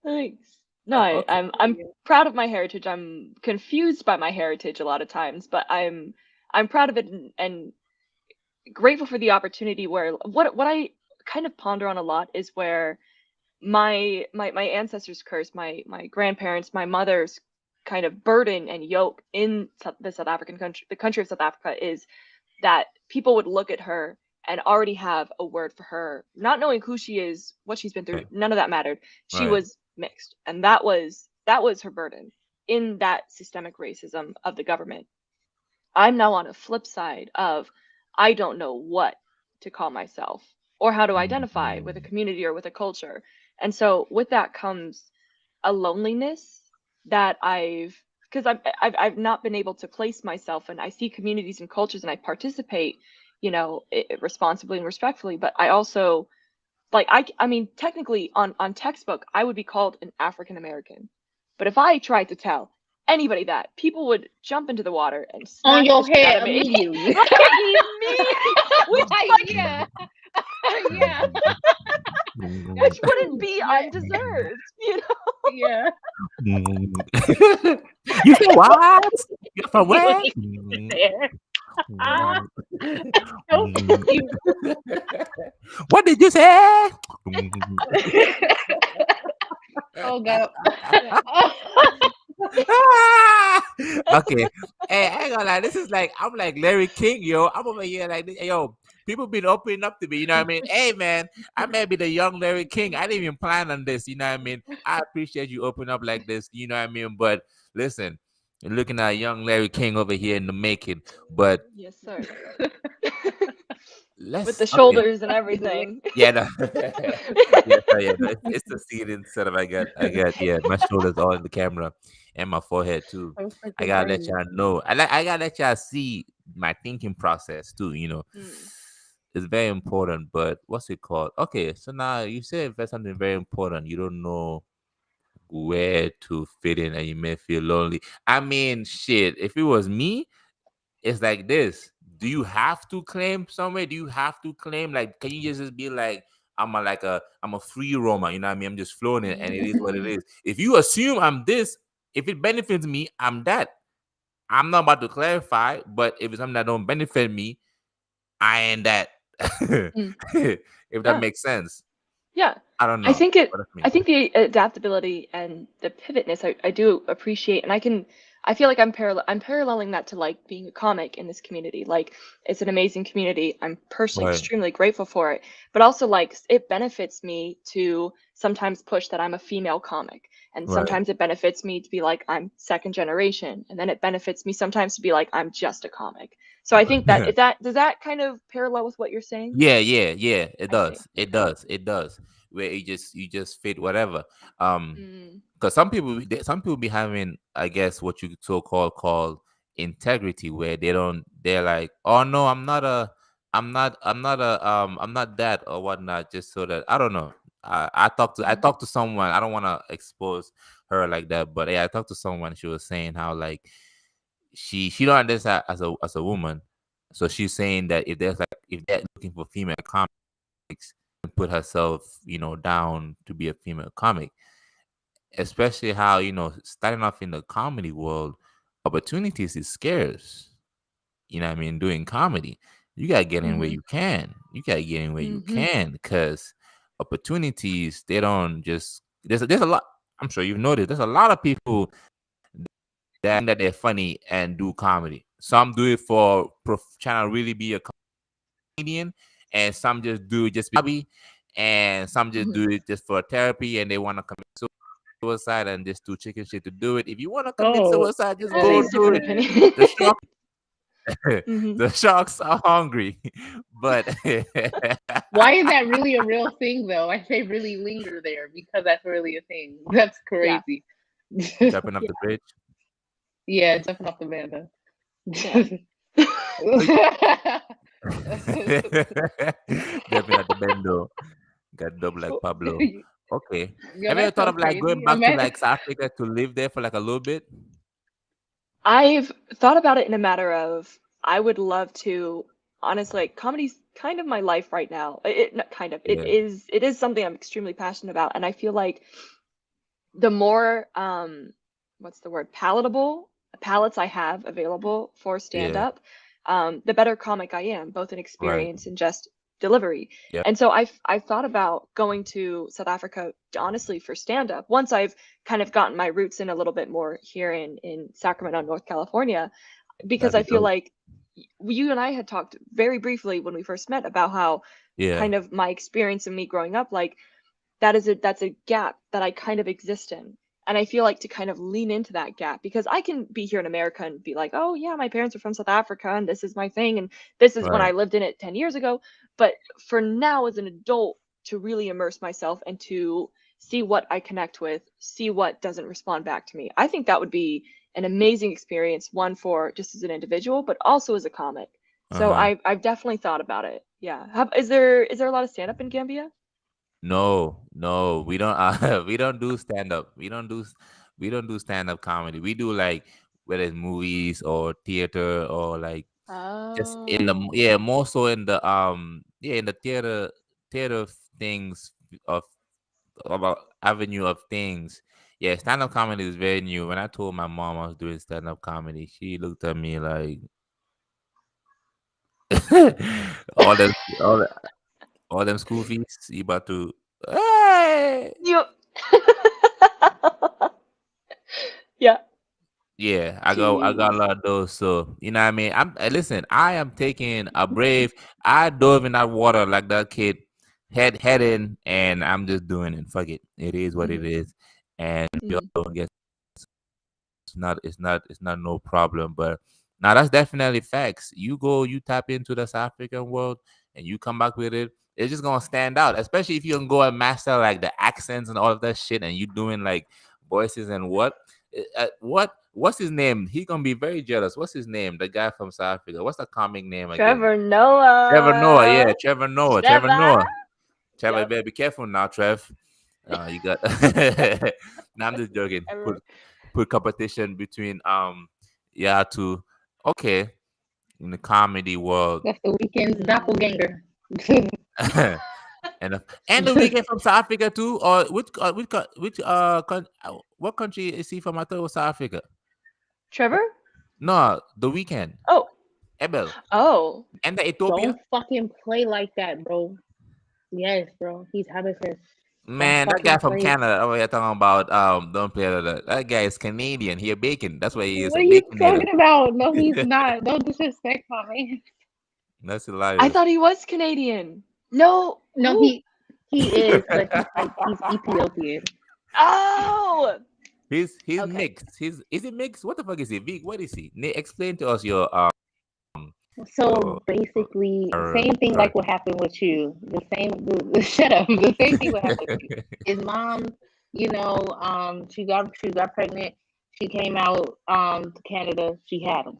S3: Thanks. No,
S2: Okay.
S3: I'm proud of my heritage. I'm confused by my heritage a lot of times, but I'm proud of it and grateful for the opportunity where what I kind of ponder on a lot is where my ancestors' curse, my grandparents, my mother's kind of burden and yoke in the South African country, the country of South Africa, is that people would look at her and already have a word for her, not knowing who she is, what she's been through.
S2: Right.
S3: None of that mattered. She
S2: Right.
S3: was mixed, and that was her burden in that systemic racism of the government. I'm now on a flip side of I don't know what to call myself or how to identify with a
S2: Mm.
S3: community or with a culture. And so with that comes a loneliness that because I've not been able to place myself, and I see communities and cultures and I participate, responsibly and respectfully, but I also like I mean technically on textbook I would be called an African American. But if I tried to tell anybody that, people would jump into the water and
S1: On
S3: smack the
S1: your
S3: shit out
S1: head
S3: of me.
S1: immediately.
S3: Like immediately, which
S1: Like, yeah. Yeah.
S3: which
S1: That's
S3: wouldn't
S1: true.
S3: be
S1: Yeah.
S3: undeserved,
S1: Yeah.
S2: You say what? You're from
S1: You
S2: where?
S1: ain't there. So cute.
S2: What did you say?
S1: Oh god.
S2: Okay. Hey, I ain't gonna lie. This is like I'm like Larry King, yo. I'm over here like this. Yo, people been opening up to me, you know what I mean? Hey man, I may be the young Larry King. I didn't even plan on this, you know what I mean? I appreciate you opening up like this, you know what I mean? But listen, you're looking at young Larry King over here in the making. But
S3: yes, sir. With
S2: let's
S3: the
S2: okay.
S3: shoulders and everything.
S2: Yeah, no. Yes, no. It's the seat instead of I got my shoulders all in the camera and my forehead too.
S1: So
S2: I
S1: freaking
S2: gotta let
S1: crazy.
S2: y'all know. I gotta let y'all see my thinking process too.
S3: Mm.
S2: It's very important, but what's it called? Okay, so now you said there's something very important. You don't know where to fit in and you may feel lonely. I mean, shit, if it was me, it's like this. Do you have to claim somewhere? Do you have to claim? Like, can you just be like, I'm a free roamer, you know what I mean? I'm just floating and it is what it is. If you assume I'm this, if it benefits me, I'm that. I'm not about to clarify, but if it's something that don't benefit me, I ain't that.
S3: Mm.
S2: If that
S3: Yeah.
S2: makes sense.
S3: Yeah.
S2: I don't
S3: I
S2: know.
S3: think
S2: What does it
S3: I
S2: mean?
S3: think the adaptability and the pivotness I do appreciate, and I feel like I'm paralleling that to like being a comic in this community. Like it's an amazing community. I'm personally
S2: Right.
S3: extremely grateful for it, but also like it benefits me to sometimes push that I'm a female comic, and
S2: Right.
S3: sometimes it benefits me to be like I'm second generation, and then it benefits me sometimes to be like I'm just a comic. So I think that is that does that kind of parallel with what you're saying?
S2: Yeah. It
S3: I see.
S2: does. It
S3: Okay.
S2: does. It does. Where you just fit whatever.
S3: Mm.
S2: Because some people be having, I guess, what you call integrity, where they're like, oh no, I'm not that or whatnot, just so that I don't know. I
S3: Mm.
S2: talked to someone. I don't want to expose her like that, but yeah, I talked to someone. She was saying how like she don't understand as a woman, so she's saying that if they're looking for female comics, and put herself down to be a female comic, especially how starting off in the comedy world, opportunities is scarce. You know what I mean? Doing comedy, you gotta get in where
S3: Mhm.
S2: you can. You gotta get in where you
S3: Mhm.
S2: can, because opportunities, they don't just there's a lot. I'm sure you've noticed there's a lot of people that they're funny and do comedy. Some do it for trying to really be a comedian, and some just do it just be hobby, and some just
S3: Mhm.
S2: do it just for therapy and they want to commit suicide and just too chicken shit to do it. If you want to commit
S1: Oh,
S2: suicide, just go
S3: Everybody's
S2: do
S3: different
S2: it.
S1: listen.
S3: opinion.
S2: The shark,
S3: Mhm.
S2: the sharks are hungry, but
S1: Why is that really a real thing, though? I say really linger there because that's really a thing. That's
S3: Yeah.
S1: crazy.
S2: jumping off the bridge.
S1: Yeah, jumping off the banda.
S3: Yeah.
S2: Jumping at the bendo. Got double like Pablo. Okay.
S1: Yo,
S2: Have you ever
S1: that's
S2: thought
S1: so
S2: of like going
S1: crazy.
S2: back to like South Africa to live there for like a little bit?
S3: I've thought about it in a matter of I would love to honestly like comedy's kind of my life right now. Not kind of.
S2: Yeah.
S3: It is something I'm extremely passionate about and I feel like the more what's the word palatable palettes I have available for stand
S2: Yeah.
S3: up, the better comic I am, both in
S2: Right.
S3: experience and just delivery.
S2: Yep.
S3: And so I've thought about going to South Africa honestly for stand up once I've kind of gotten my roots in a little bit more here in Sacramento, North California, because
S2: That'd
S3: I
S2: be
S3: feel
S2: dope.
S3: like you and I had talked very briefly when we first met about how
S2: Yeah.
S3: kind of my experience of me growing up, like that's a gap that I kind of exist in. And I feel like to kind of lean into that gap because I can be here in America and be like, oh yeah, my parents are from South Africa and this is my thing and this is when
S2: Right.
S3: I lived in it 10 years ago. But for now as an adult to really immerse myself and to see what I connect with, see what doesn't respond back to me. I think that would be an amazing experience, one for just as an individual, but also as a comic. So
S2: Uh-huh.
S3: I've definitely thought about it. Yeah. Is there a lot of stand up in Gambia?
S2: No, we don't. We don't do stand up. We don't do stand up comedy. We do like whether it's movies or theater or like just in the
S3: Oh.
S2: yeah more so in the yeah in the theater things of about avenue of things. Yeah, stand up comedy is very new. When I told my mom I was doing stand up comedy, she looked at me like all them all, all them school fees you about to. Hey!
S3: You. Yeah.
S2: Yeah, I got a
S3: Jeez.
S2: lot of those. So you know what I mean. Listen. I am taking a brave. I dove in that water like that kid, head in, and I'm just doing it. Fuck it. It is what it
S3: Mhm.
S2: is, and we
S3: Mhm.
S2: all don't get. It's not no problem. But now that's definitely facts. You go, you tap into the South African world, and you come back with it. It's just gonna stand out, especially if you can go and master like the accents and all of that shit, and you doing like voices and what's his name? He gonna be very jealous. What's his name? The guy from South Africa. What's the comic name again?
S3: Trevor
S2: Trevor Noah. Yeah,
S3: Noah.
S2: Trevor Noah. Trevor
S3: Trevor.
S2: Noah. Trevor, you
S3: Yep.
S2: better be careful now, Trev. You got. Nah, I'm just joking.
S3: Trevor.
S2: Put competition between yeah two. Okay, in the comedy world.
S1: That's the weekend's
S3: Mm.
S1: doppelganger.
S2: and and the weekend from South Africa too, or what country is he from? I thought it was South Africa.
S3: Trevor?
S2: No, the weekend.
S3: Oh.
S2: Ebel
S3: Oh.
S2: and the Ethiopia.
S1: Don't fucking play like that, bro. Yes, bro. He's Habakkuk. Don't
S2: Man, that guy
S1: fucking
S2: from
S1: play.
S2: Canada. Oh, you're talking about don't play that. That guy is Canadian. He a bacon. That's why he is
S1: What
S2: a
S1: are you
S2: baconator.
S1: talking about? No, he's not. Don't disrespect my man.
S2: That's
S3: I
S2: hilarious.
S3: thought he was Canadian. No.
S1: No,
S3: Who?
S1: he is, but he's Ethiopian.
S3: Oh.
S2: He's
S3: Okay.
S2: mixed. Is he mixed? What the fuck is he? Vic, what is he? Explain to us
S1: So
S2: your
S1: basically,
S2: or
S1: same thing
S2: sorry.
S1: like what happened with you. Shut up. The same thing what happened with you. His mom, she got pregnant. She came out to Canada. She had him.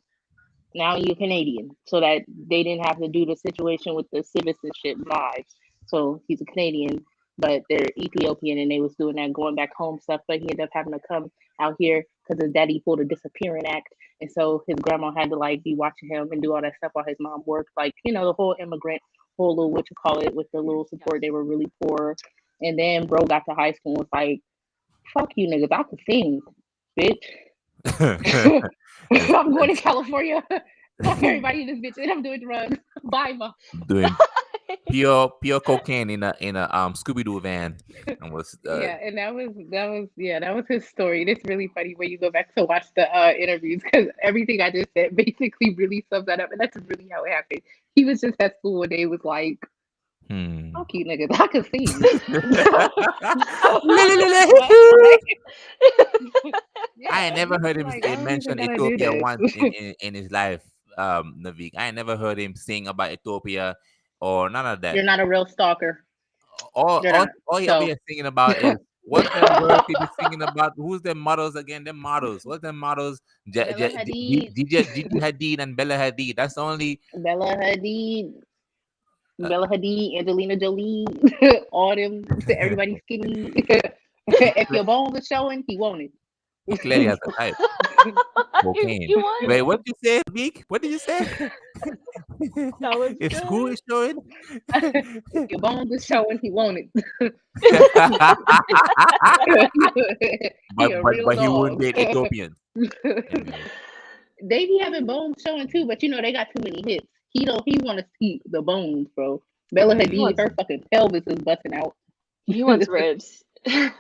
S1: Now you're Canadian, so that they didn't have to do the situation with the citizenship lives. So he's a Canadian, but they're Ethiopian, and they was doing that going back home stuff. But he ended up having to come out here because his daddy pulled a disappearing act, and so his grandma had to like be watching him and do all that stuff while his mom worked. Like the whole immigrant, whole little what you call it with the little support. They were really poor, and then bro got to high school and was like, "Fuck you, niggas! I can sing, bitch."
S2: and,
S1: I'm going
S2: and
S1: to California. Fuck everybody in this bitch, and I'm doing drugs. Bye, mom.
S2: doing pure cocaine in a Scooby Doo van and was
S1: Yeah, and that was his story. And it's really funny when you go back to watch the interviews because everything I just said basically really sums that up, and that's really how it happened. He was just at school and they was like, Fuck you, niggas. I can see.
S2: I ain't never heard him
S1: like, why are we even
S2: mention
S1: gonna do
S2: Ethiopia
S1: this?
S2: once in his life, Naveek. I ain't never heard him sing about Ethiopia or none of that.
S1: You're not a real stalker.
S2: All,
S1: You're
S2: all,
S1: not.
S2: all he
S1: So
S2: be singing about is what's them girls he be singing about? Who's them models again? Them models. What's them models?
S1: Bella Hadid,
S2: Gigi Hadid and Bella Hadid. That's the only.
S1: Bella Hadid,
S2: Uh,
S1: Bella Hadid, Angelina Jolie, all them. Everybody skinny. If your bones are showing, he want it.
S2: he clearly has a type. Cocaine.
S3: You want?
S2: Wait, what did you say, Veek? What did you say?
S3: That was
S2: If school
S3: good.
S2: is showing.
S1: If your bones are showing, he want it. He a real
S2: but he wouldn't
S1: dog.
S2: date Ethiopians. Anyway.
S1: They be having bones showing too, but you know they got too many hits. He don't. He want to see the bones, bro. Bella
S2: Mm.
S1: Hadid, her fucking pelvis is busting out.
S3: He wants ribs.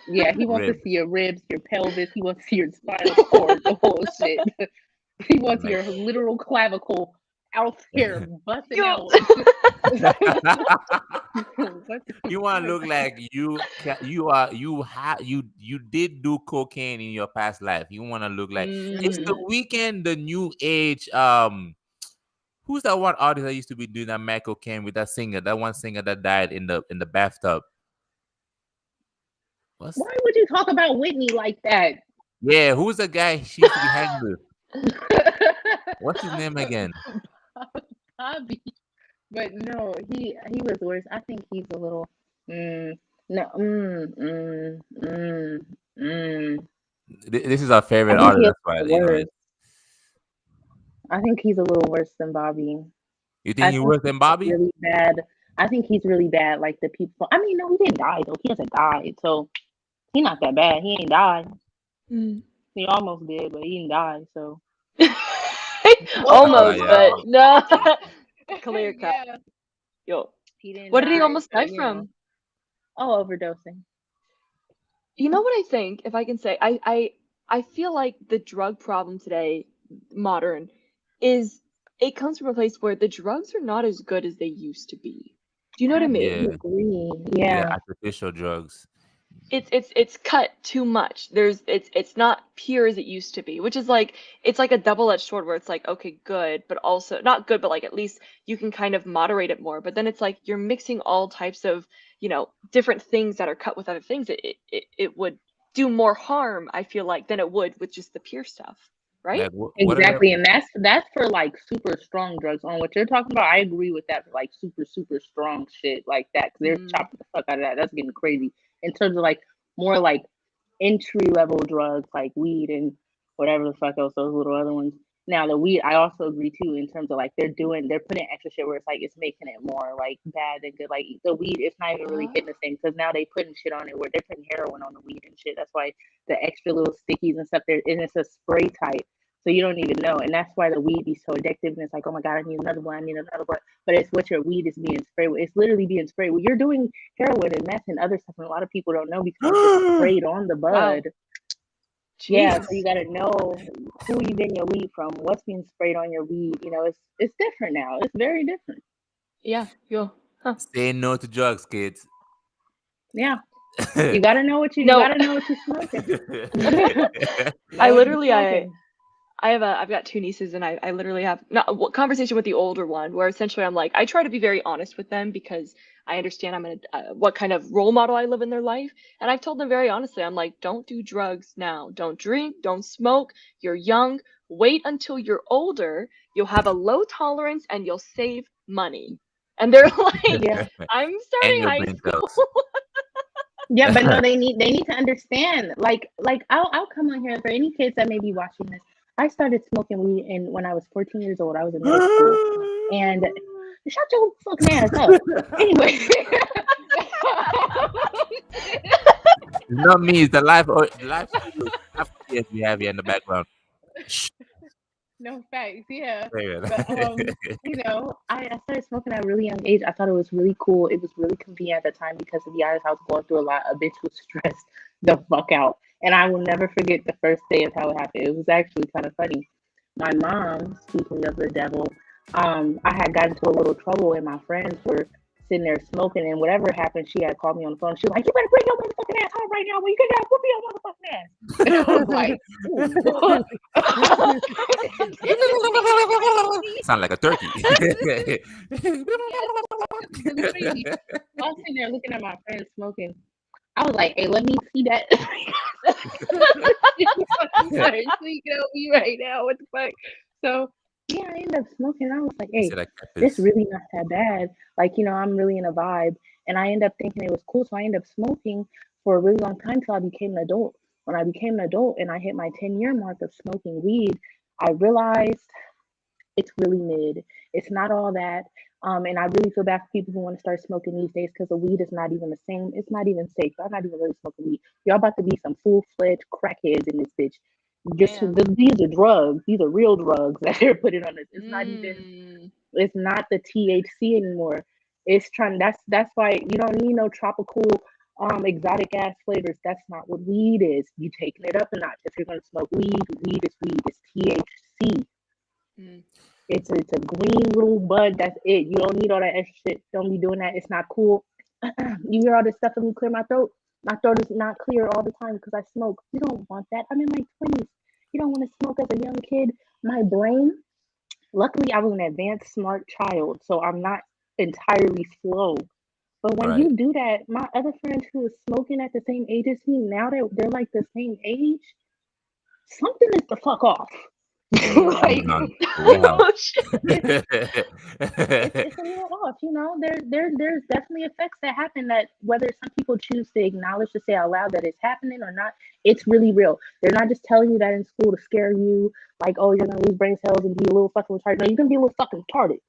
S1: Yeah, he wants to
S2: Ribs.
S1: see your ribs, your pelvis. He wants to see your spinal cord, the whole shit. He wants
S2: Like-
S1: your literal clavicle out there busting
S3: Yo.
S1: out.
S2: You want to look like you did do cocaine in your past life. You want to look like it's the weekend, the new age. Who's that one artist that used to be doing that mad cocaine with that singer? That one singer that died in the bathtub. What's
S1: Why would you talk about Whitney like that?
S2: yeah? Who's the guy she used to be hanging with? What's his name again?
S1: Bobby. But no, he was worse. I think he's a little no
S2: This is our favorite
S1: I think
S2: artist.
S1: he's
S2: That's why
S1: worse. I think he's a little worse than Bobby.
S2: you think he worse than Bobby?
S1: Really bad. I think he's really bad. Like the people. I mean, no, he didn't die though. He hasn't died, so he's not that bad. He ain't died. He almost did, but he didn't die. So
S3: Almost,
S2: yeah.
S3: but no. Clear cut.
S1: Yeah,
S3: Yo,
S1: he didn't.
S3: what did he
S1: die,
S3: almost
S1: so,
S3: die
S1: you
S3: from?
S1: know. Oh, overdosing.
S3: You know what I think, if I can say, I feel like the drug problem today, modern, is it comes from a place where the drugs are not as good as they used to be. Do you know what I mean?
S2: Yeah.
S1: Agree.
S2: Yeah,
S1: Yeah.
S2: artificial drugs.
S3: It's cut too much. It's not pure as it used to be, which is like it's like a double-edged sword where it's like, okay, good, but also not good, but like at least you can kind of moderate it more. But then it's like you're mixing all types of, different things that are cut with other things. It would do more harm, I feel like, than it would with just the pure stuff, right?
S2: Like what are
S1: Exactly, and that's for like super strong drugs. On what you're talking about, I agree with that. For like super strong shit like that, because they're chopping the fuck out of that. That's getting crazy. In terms of like more like entry level drugs like weed and whatever the fuck else those little other ones. Now the weed, I also agree too in terms of like they're putting extra shit where it's like it's making it more like bad than good. Like the weed, it's not even really hitting the same because now they putting shit on it where they're putting heroin on the weed and shit. That's why the extra little stickies and stuff there, and it's a spray type. So you don't even know. And that's why the weed be so addictive. And it's like, oh my God, I need another one. I need another one. But it's what your weed is being sprayed with. It's literally being sprayed with. You're doing heroin and meth and other stuff. And a lot of people don't know because it's sprayed on the bud.
S3: Wow.
S1: Yeah. So you got to know who you getting your weed from, what's being sprayed on your weed. It's different now. It's very different.
S3: Yeah, yo. Huh.
S2: Say no to drugs, kids.
S1: Yeah. You got to know what you
S3: No.
S1: got to know what you're smoking.
S3: I've got two nieces, and I literally have not a conversation with the older one where essentially I'm like, I try to be very honest with them because I understand what kind of role model I live in their life. And I've told them very honestly, I'm like, don't do drugs now. Don't drink, don't smoke. You're young. Wait until you're older. You'll have a low tolerance and you'll save money. And they're like,
S1: Yeah.
S3: I'm starting
S2: your
S3: high
S2: brain
S3: school.
S2: cells.
S1: Yeah, but no, they need to understand. Like I'll come on here for any kids that may be watching this. I started smoking weed when I was 14 years old. I was in middle school. And shut your fucking ass up. Anyway.
S2: It's not me, it's the live kids we have here in the background.
S1: No facts, yeah.
S2: Very good.
S1: But I started smoking at a really young age. I thought it was really cool. It was really convenient at the time because to be honest, I was going through a lot. A bitch was stressed the fuck out. And I will never forget the first day of how it happened. It was actually kind of funny. My mom, speaking of the devil, I had gotten into a little trouble and my friends were sitting there smoking, and whatever happened, she had called me on the phone. She was like, "You better bring your motherfucking ass home right now. When you get out, whoop your motherfucking ass." And I was like,
S2: Sound like a turkey.
S1: Literally, I was sitting there looking at my friend smoking. I was like, "Hey, let me see that." Sorry, sneaking at me right now. What the fuck? So yeah, I ended up smoking. I was like,
S2: You
S1: "Hey,
S2: said like
S1: this
S2: peppers.
S1: really not that bad." Like, I'm really in a vibe, and I ended up thinking it was cool. So I ended up smoking for a really long time till I became an adult. When I became an adult and I hit my 10-year mark of smoking weed, I realized it's really mid. It's not all that. And I really feel bad for people who want to start smoking these days because the weed is not even the same. It's not even safe. I'm not even really smoking weed. Y'all about to be some full-fledged crackheads in this bitch. Just
S3: Damn.
S1: these are drugs. These are real drugs that they're putting on us. It's not even.
S3: Mm.
S1: It's not the THC anymore. It's trying. That's why you don't need no tropical, exotic ass flavors. That's not what weed is. You taking it up a notch. If you're gonna smoke weed, weed is weed. It's THC.
S3: Mm.
S1: It's a green little bud. That's it. You don't need all that extra shit. Don't be doing that. It's not cool. You hear all this stuff and me clear my throat. My throat is not clear all the time because I smoke. You don't want that. I'm in my 20s. You don't want to smoke as a young kid. My brain. Luckily, I was an advanced smart child, so I'm not entirely slow. But when
S2: Right.
S1: you do that, my other friends who is smoking at the same age as me, now that they're like the same age, something is the fuck off. Like
S2: Something's on. Well.
S3: Oh shit.
S1: it's a little off, there's definitely effects that happen that whether some people choose to acknowledge to say out loud that it's happening or not, it's really real. They're not just telling you that in school to scare you, like, oh, you're gonna lose brain cells and be a little fucking retarded. No, you're gonna be a little fucking retarded.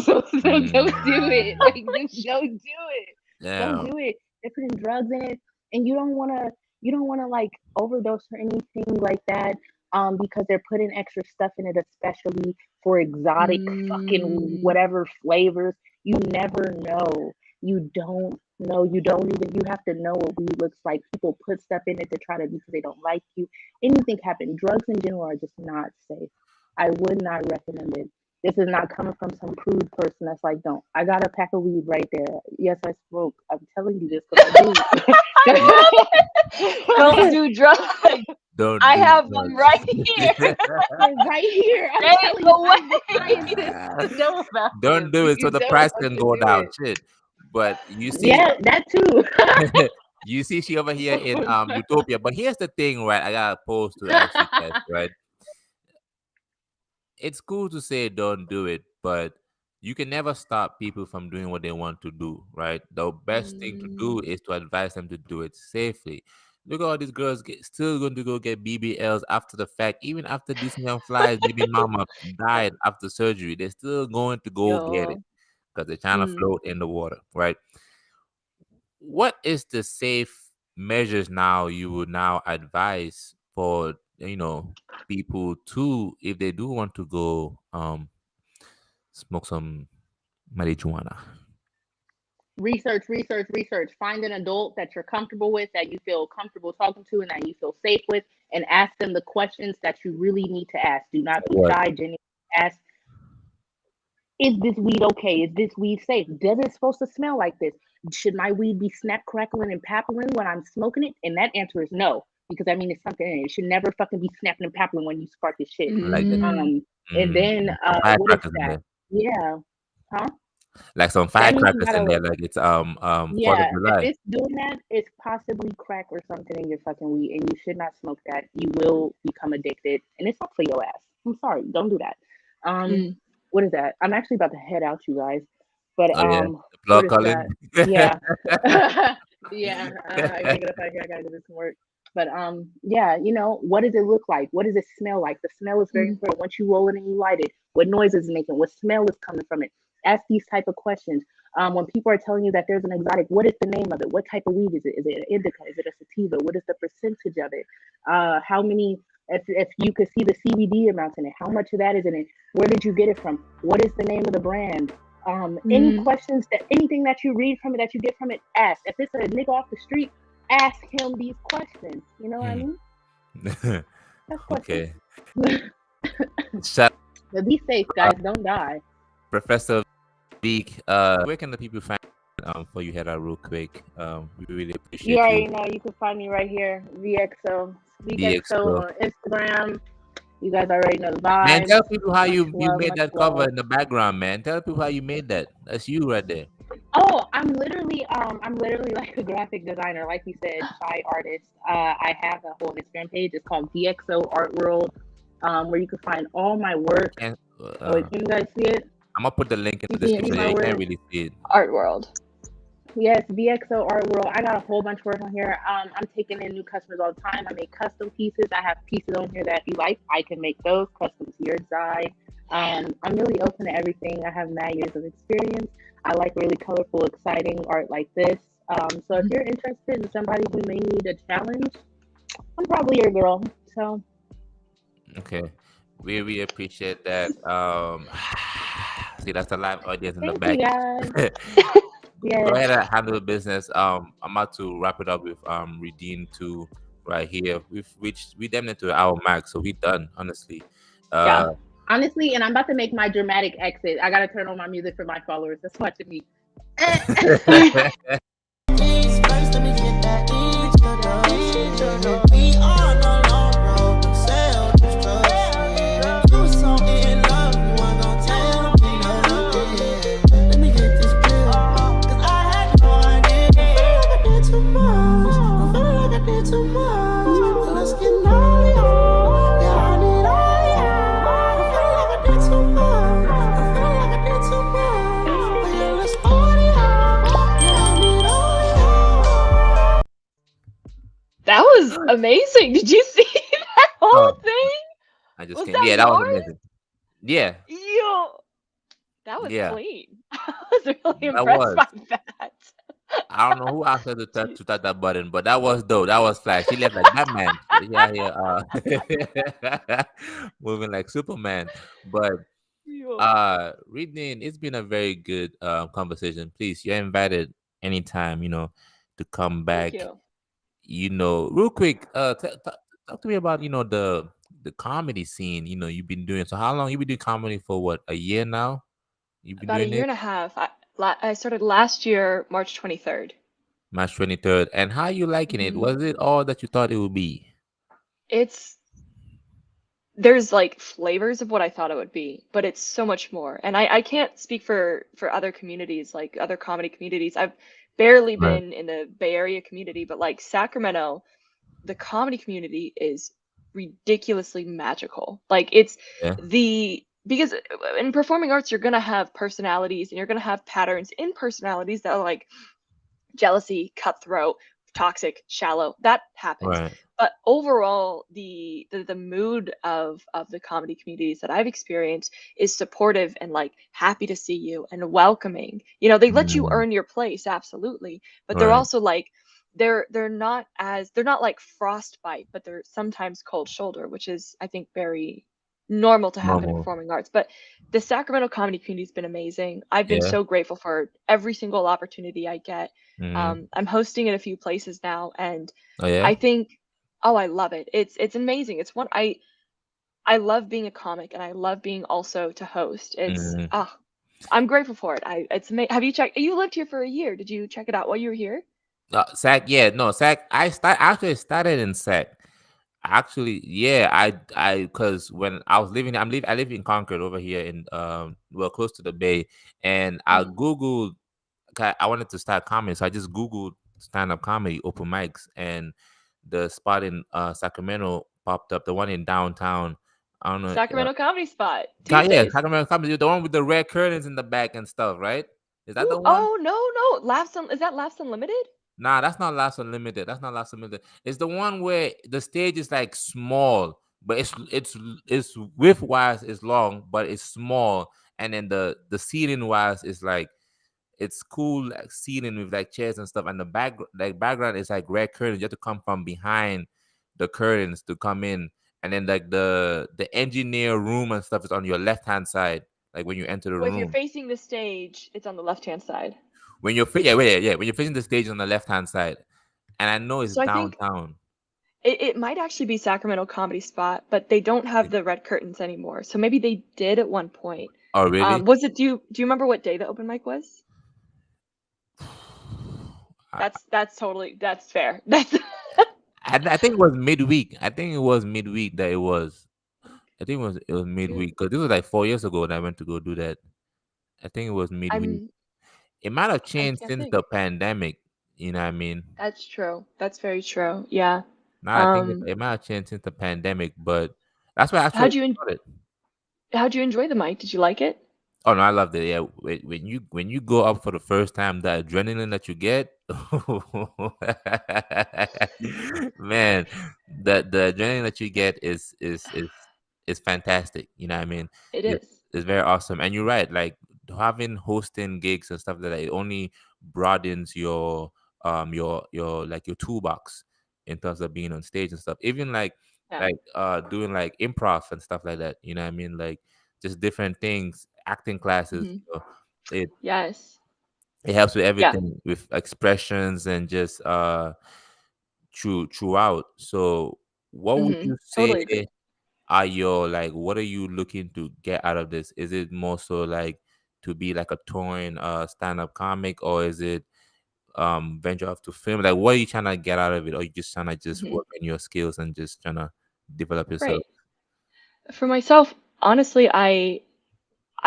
S1: So don't do it. Like, just don't do it. Don't
S2: Yeah.
S1: do it. They're putting drugs in it, and you don't wanna like overdose or anything like that. Because they're putting extra stuff in it, especially for exotic fucking
S3: Mm.
S1: whatever flavors. You never know. You don't know. You don't even. You have to know what weed looks like. People put stuff in it to try to because they don't like you. Anything happen. Drugs in general are just not safe. I would not recommend it. This is not coming from some prude person that's like, don't. I got a pack of weed right there. Yes, I smoke. I'm telling you this because I
S3: I love it. Don't do drugs.
S2: Don't
S3: I
S2: do
S3: have them
S2: drugs.
S3: right here.
S1: They're right here. I'm
S3: Stay
S1: telling you,
S3: away.
S1: I'm the scientist to know about this.
S2: Don't do it so
S1: You
S2: the
S1: don't
S2: price
S1: want
S2: can
S1: to
S2: go
S1: do
S2: down.
S1: it.
S2: Shit. But you see,
S1: Yeah, that too.
S2: you see, she over here in Utopia. But here's the thing, right? I got a post to ask you guys, right? It's cool to say don't do it, but you can never stop people from doing what they want to do, right? The best thing to do
S3: Mm.
S2: is to advise them to do it safely. Look at all these girls still going to go get BBLs after the fact, even after Disney on Fly's baby mama died after surgery. They're still going to go get it
S3: Yo.
S2: because they're trying to
S3: Mm.
S2: float in the water, right? What is the safe measures now you would now advise for people to, if they do want to go smoke some marijuana?
S1: Research, research, research. Find an adult that you're comfortable with, that you feel comfortable talking to, and that you feel safe with, and ask them the questions that you really need to ask. Do not be
S2: What?
S1: shy, Jenny. Ask, is this weed okay? Is this weed safe? Does it supposed to smell like this? Should my weed be snap, crackling, and pappling when I'm smoking it? And that answer is no, because I mean it's something in it. It should never fucking be snapping and pappling when you spark this shit.
S2: Like that?
S3: Mm.
S1: And then
S2: Some
S1: what is
S2: firecrackers in
S1: that?
S2: there.
S1: Yeah, huh?
S2: Like some
S1: That means you
S2: firecrackers in
S1: gotta,
S2: there, like it's 4th of
S1: yeah. If
S2: July.
S1: it's doing that, it's possibly crack or something in your fucking weed, and you should not smoke that. You will become addicted, and it's not for your ass. I'm sorry, don't do that. Um,
S3: Mm.
S1: what is that? I'm actually about to head out, you guys. But
S2: Oh yeah, the
S1: what
S2: plug
S1: is
S2: calling.
S1: that? Yeah, yeah. I gotta get up out of here. I gotta do some work. But yeah. What does it look like? What does it smell like? The smell is very
S3: Mm.
S1: important. Once you roll it and you light it, what noise is it making? What smell is coming from it? Ask these type of questions. When people are telling you that there's an exotic, what is the name of it? What type of weed is it? Is it an indica? Is it a sativa? What is the percentage of it? How many? If you could see the CBD amounts in it, how much of that is in it? Where did you get it from? What is the name of the brand? Any
S3: Mm.
S1: questions, that anything that you read from it, that you get from it, ask. If it's a nigga off the street, ask him these questions. You know what I
S2: Hmm.
S1: mean? That's questions.
S2: Okay. Shout
S1: But be safe,
S2: out
S1: guys. Don't die.
S2: Professor Veek, where can the people find for you head out real quick? We really
S1: You
S2: appreciate
S1: already
S2: you.
S1: know you can find me right here, VXO. VXO
S2: DXO.
S1: on Instagram. You guys already know the
S2: Man,
S1: vibes.
S2: tell people how
S1: Much
S2: you
S1: love,
S2: made
S1: much
S2: that cover
S1: love.
S2: in the background, man. Tell people how you made that. That's you right there.
S1: Oh, I'm literally like a graphic designer, like you said, shy artist. I have a whole Instagram page. It's called VXO Art World, where you can find all my work.
S2: And
S1: Oh, wait, can you guys see it?
S2: I'm gonna put the link in
S1: You
S2: the
S1: can see
S2: description. Yeah,
S1: my
S2: you can't
S1: work.
S2: really see it.
S3: Art World.
S1: Yes, VXO Art World. I got a whole bunch of work on here. I'm taking in new customers all the time. I make custom pieces. I have pieces on here that if you like, I can make those custom to your design. I'm really open to everything. I have mad years of experience. I like really colorful, exciting art like this. So if you're interested in somebody who may need a challenge, I'm probably your girl. So
S2: Okay. We appreciate that. See, that's the live audience in the
S1: thank you
S2: back.
S1: guys.
S2: Go
S1: Yes.
S2: ahead and handle the business. I'm about to wrap it up with Redeem 2 right here. We've reached we damn near to our max, so we done, honestly.
S3: Yeah.
S1: Honestly, and I'm about to make my dramatic exit. I gotta turn on my music for my followers. That's watching me.
S3: That was amazing. Did you see that whole
S2: Oh,
S3: thing?
S2: I just
S3: Was
S2: can't.
S3: that
S2: Yeah, that was
S3: yours?
S2: amazing. Yeah,
S3: Yo, that was
S2: yeah,
S3: clean. I was really
S2: that
S3: impressed
S2: was.
S3: by that.
S2: I don't know who asked her to touch,
S3: Gee,
S2: that button, but that was dope. That was flash. She left like Batman. Yeah, yeah. Moving like Superman. But
S3: yo.
S2: Reading, it's been a very good conversation. Please, you're invited anytime, to come
S3: Thank
S2: back.
S3: you.
S2: Real quick, talk to me about, the comedy scene, you've been doing. So how long you been doing comedy for what, a year now? You've been
S3: About a
S2: doing
S3: year
S2: it?
S3: and a half. I started last year, March 23rd.
S2: March 23rd. And how you liking it?
S3: Hmm.
S2: Was it all that you thought it would be?
S3: It's there's like flavors of what I thought it would be, but it's so much more. And I can't speak for other communities, like other comedy communities. I've barely
S2: Right.
S3: been in the Bay Area community, but like Sacramento, the comedy community is ridiculously magical. Like it's
S2: Yeah.
S3: because in performing arts you're gonna have personalities and you're gonna have patterns in personalities that are like jealousy, cutthroat, toxic, shallow. That happens.
S2: Right.
S3: But overall, the mood of the comedy communities that I've experienced is supportive and like happy to see you and welcoming. They let you
S2: Mm,
S3: earn your place, absolutely, but they're
S2: right.
S3: also like they're not like frostbite, but they're sometimes cold shoulder, which is I think very normal to happen in
S2: Normal.
S3: performing arts. But the Sacramento comedy community's been amazing. I've been
S2: Yeah.
S3: so grateful for every single opportunity I get.
S2: Mm.
S3: I'm hosting in a few places now, and
S2: Oh yeah.
S3: I think, oh, I love it. It's amazing. It's one I love being a comic, and I love being also to host.
S2: Mm.
S3: I'm grateful for it. Have you checked? You lived here for a year. Did you check it out while you were here?
S2: SAC. Yeah. No, SAC. Actually started in SAC. Actually, yeah. Because when I was living, I live in Concord over here in well, close to the Bay, and I
S3: Mhm.
S2: googled. I wanted to start comedy, so I just googled stand up comedy open mics, and the spot in Sacramento popped up. The one in downtown. I don't know.
S3: Sacramento Comedy Spot
S2: Yeah,
S3: Tuesdays.
S2: Sacramento comedy. The one with the red curtains in the back and stuff, right? Is that
S3: Ooh,
S2: the one?
S3: oh no, is that Laughs Unlimited?
S2: Nah, that's not Last Unlimited. That's not Last Unlimited. It's the one where the stage is like small, but it's width wise is long, but it's small, and then the seating wise is like it's cool like seating with like chairs and stuff, and the background is like red curtains. You have to come from behind the curtains to come in, and then like the engineer room and stuff is on your left hand side, like when you enter the
S3: Well, if you're
S2: room.
S3: facing the stage, it's on the left-hand side.
S2: When you're yeah, wait, yeah, when you're facing the stage on the left hand side, and I know it's
S3: So I think
S2: downtown.
S3: it might actually be Sacramento Comedy Spot, but they don't have the red curtains anymore. So maybe they did at one point.
S2: Oh, really?
S3: Was it? Do you remember what day the open mic was?
S2: I,
S3: That's fair. That's
S2: I think it was midweek. I think it was midweek that it was. I think it was midweek because this was like 4 years ago that I went to go do that. I think it was midweek.
S3: I'm
S2: It might have
S3: I
S2: changed
S3: can't
S2: since
S3: think.
S2: the pandemic. You know what I mean?
S3: That's true. That's very true. Yeah.
S2: Now I think
S3: Um,
S2: it might have changed since the pandemic, but that's why I actually
S3: how'd you en-
S2: started.
S3: how'd you enjoy the mic? Did you like it?
S2: Oh no, I loved it. Yeah, when you go up for the first time, the adrenaline that you get, man, the adrenaline that you get is fantastic. You know what I mean?
S3: It
S2: It,
S3: is.
S2: it's very awesome. And you're right, like having hosting gigs and stuff like that, it only broadens your like your toolbox in terms of being on stage and stuff. Even
S3: Yeah.
S2: doing like improv and stuff like that. You know what I mean? Like just different things, acting classes.
S3: Hmm.
S2: It
S3: Yes.
S2: it helps with
S3: Yeah.
S2: everything, with expressions and just throughout. So, what would
S3: Hmm.
S2: you say
S3: Totally agree.
S2: are your like? What are you looking to get out of this? Is it more so like to be like a touring stand up comic, or is it venture off to film? Like, what are you trying to get out of it, or you just trying to just
S3: Hmm.
S2: work on your skills and just trying to develop yourself?
S3: Right. For myself, honestly, I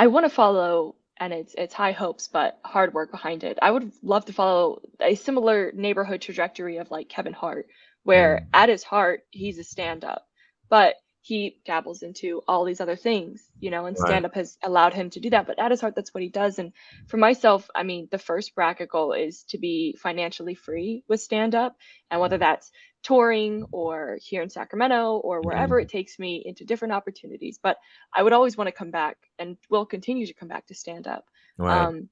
S3: want to follow, and it's high hopes, but hard work behind it. I would love to follow a similar neighborhood trajectory of like Kevin Hart, where
S2: Mm,
S3: at his heart he's a stand-up, but he dabbles into all these other things, and
S2: right,
S3: stand-up has allowed him to do that. But at his heart, that's what he does. And for myself, I mean, the first bracket goal is to be financially free with stand-up, and whether that's touring or here in Sacramento or wherever
S2: mm,
S3: it takes me into different opportunities. But I would always want to come back and will continue to come back to stand up.
S2: right,
S3: Um,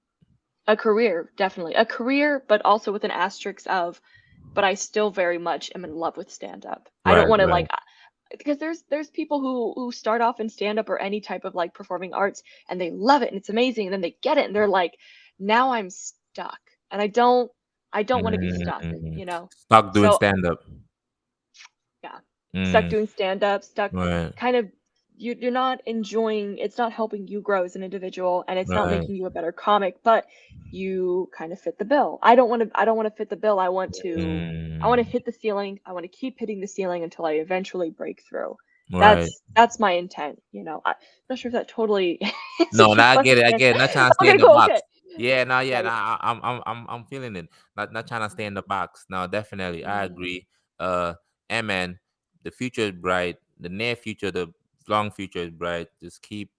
S3: a career, definitely a career, but also with an asterisk of, but I still very much am in love with stand up. I don't
S2: right,
S3: want to
S2: right.
S3: like, because there's people who start off in stand up or any type of like performing arts and they love it and it's amazing and then they get it and they're like, now I'm stuck and I don't want to be stuck,
S2: Mm,
S3: you know.
S2: stuck doing
S3: So
S2: stand up.
S3: yeah, stuck
S2: Mm,
S3: doing stand up, stuck
S2: right,
S3: kind of you're not enjoying, it's not helping you grow as an individual and it's not
S2: right.
S3: making you a better comic, but you kind of fit the bill. I don't want to fit the bill. I want to
S2: Mm,
S3: hit the ceiling. I want to keep hitting the ceiling until I eventually break through.
S2: right.
S3: That's my intent, I'm not sure if that totally
S2: No,
S3: answered your
S2: now I get it. I
S3: question.
S2: get it. Not trying to stay in
S3: Okay,
S2: the
S3: cool, okay.
S2: box. Yeah, no, yeah,
S3: Yeah,
S2: no,
S3: yeah.
S2: I'm feeling it. Not trying to stay in the box. No, definitely, I
S3: Mhm.
S2: agree. And man, the future is bright. The near future, the long future is bright. Just keep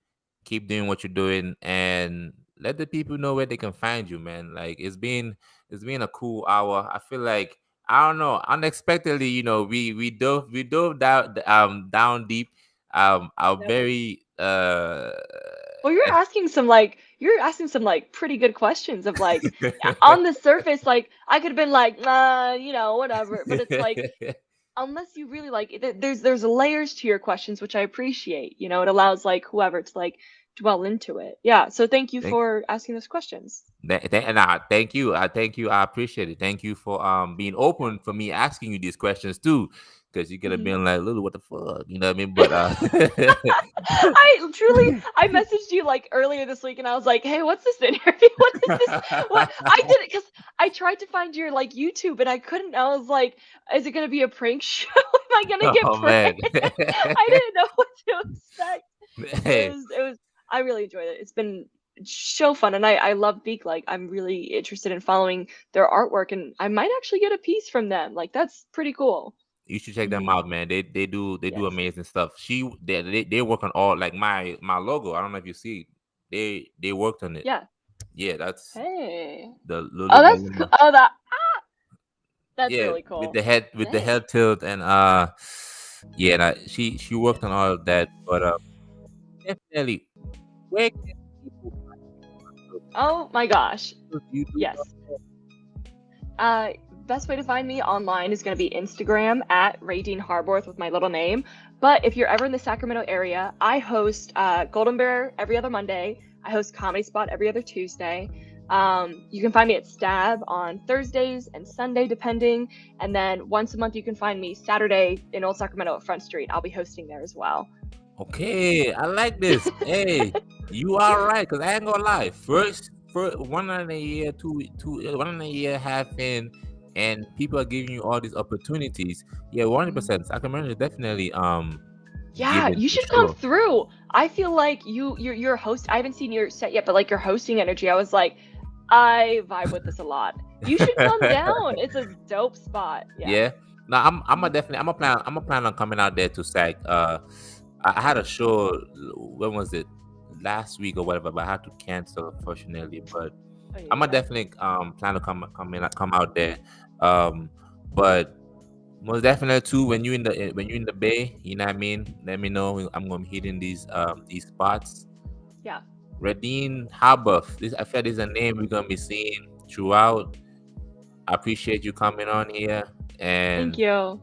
S2: doing what you're doing, and let the people know where they can find you, man. Like it's been a cool hour. I feel like I don't know, unexpectedly, we dove down deep. I'm
S3: Yep.
S2: very
S3: Well, you're asking some pretty good questions of like on the surface, like I could have been like, whatever. But it's like unless you really like there's layers to your questions, which I appreciate. It allows like whoever to like dwell into it. Yeah. So thank you
S2: thank,
S3: for asking those questions.
S2: and I thank you. I thank you. I appreciate it. Thank you for being
S3: Yeah.
S2: open for me asking you these questions too, because you could have
S3: Mhm.
S2: been like, "Lulu, what the fuck?" You know what I mean? But
S3: I messaged you like earlier this week and I was like, hey, what's this interview? What is this? What I did it because I tried to find your like YouTube and I couldn't. I was like, is it gonna be a prank show? Am I gonna get
S2: oh man,
S3: pranked? I didn't know what to expect. But it
S2: hey,
S3: was it was I really enjoyed it. It's been so fun and I love Beak. Like I'm really interested in following their artwork and I might actually get a piece from them. Like that's pretty cool.
S2: you should check them
S3: Hmm.
S2: out, man. They do
S3: Yes.
S2: amazing stuff. They work on all like my logo. I don't know if you see. They worked on it.
S3: Yeah.
S2: Yeah, that's
S3: Hey.
S2: the
S3: Oh,
S2: Lulu
S3: that's cool.
S2: Baluna.
S3: Oh, that's
S2: Yeah,
S3: really
S2: with
S3: cool.
S2: the head
S3: Dang.
S2: tilt and yeah, nah, she worked on all of that, but definitely, where can people find
S3: Oh my gosh.
S2: you do stuff?
S3: Yes. Uh, Best way to find me online is going to be Instagram at Raedene Harborth with my little name. But if you're ever in the Sacramento area, I host Golden Bear every other Monday. I host Comedy Spot every other Tuesday. You can find me at Stab on Thursdays and Sunday, depending. And then once a month, you can find me Saturday in Old Sacramento at Front Street. I'll be hosting there as well.
S2: Okay, I like this. Hey, you are right. Cause I ain't gonna lie. First, 1 in a year, two, 1 in a year, half in, and people are giving you all these opportunities. Yeah, 100%. Sacramento is definitely
S3: Yeah,
S2: given
S3: you
S2: for
S3: should come
S2: sure.
S3: through. I feel like you're host. I haven't seen your set yet, but like your hosting energy, I was like, I vibe with this a lot. You should come down. It's a dope spot. Yeah.
S2: Yeah. No, I'm a definitely I'm a plan on coming out there to SAC. I had a show. When was it? Last week or whatever, but I had to cancel unfortunately. But
S3: Oh,
S2: I'm a
S3: yeah.
S2: definitely plan to come out there. Um, but most definitely too when you in the Bay, you know what I mean. Let me know. I'm gonna be hitting these spots.
S3: Yeah.
S2: Raedene Harborth. This I feel this is a name we're gonna be seeing throughout. I appreciate you coming on here,
S3: Thank
S2: and
S3: you.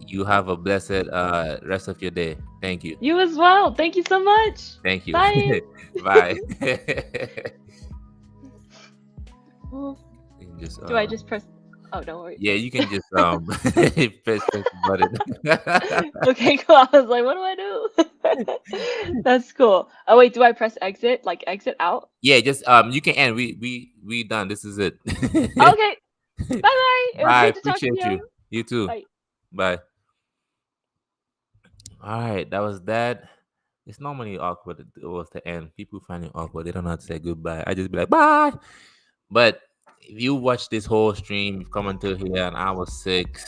S2: you have a blessed rest of your day. Thank you.
S3: You as well. Thank you so much.
S2: Thank you.
S3: Bye.
S2: Bye.
S3: Well,
S2: You can just
S3: do I just press? Oh, don't worry.
S2: yeah, you can just press the button.
S3: Okay, cool. I was like, what do I do? That's cool. Oh wait, do I press exit? Like exit out?
S2: Yeah, just you can end. We done. This is it.
S3: Okay. Bye bye. It was
S2: Bye.
S3: great to talk to
S2: Appreciate you.
S3: you.
S2: You too.
S3: Bye.
S2: Bye. All right, that was that. It's normally awkward towards the end. People find it awkward. They don't know how to say goodbye. I just be like, bye. But if you watch this whole stream, you've come until here an hour 6,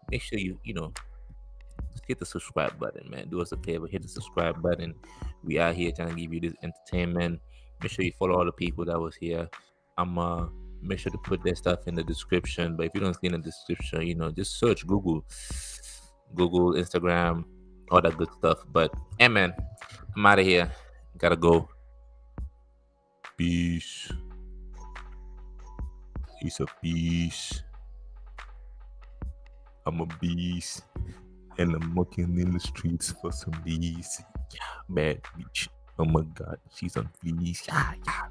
S2: make sure you hit the subscribe button, man. Do us a favor, hit the subscribe button. We are here trying to give you this entertainment. Make sure you follow all the people that was here. I'm make sure to put their stuff in the description. But if you don't see in the description, just search Google, Instagram, all that good stuff. But hey, man, I'm out of here. Gotta go. Peace. He's a beast. I'm a beast. And I'm working in the streets for some bees. Yeah, bad bitch. Oh my god, she's on fleas. Yeah, yeah.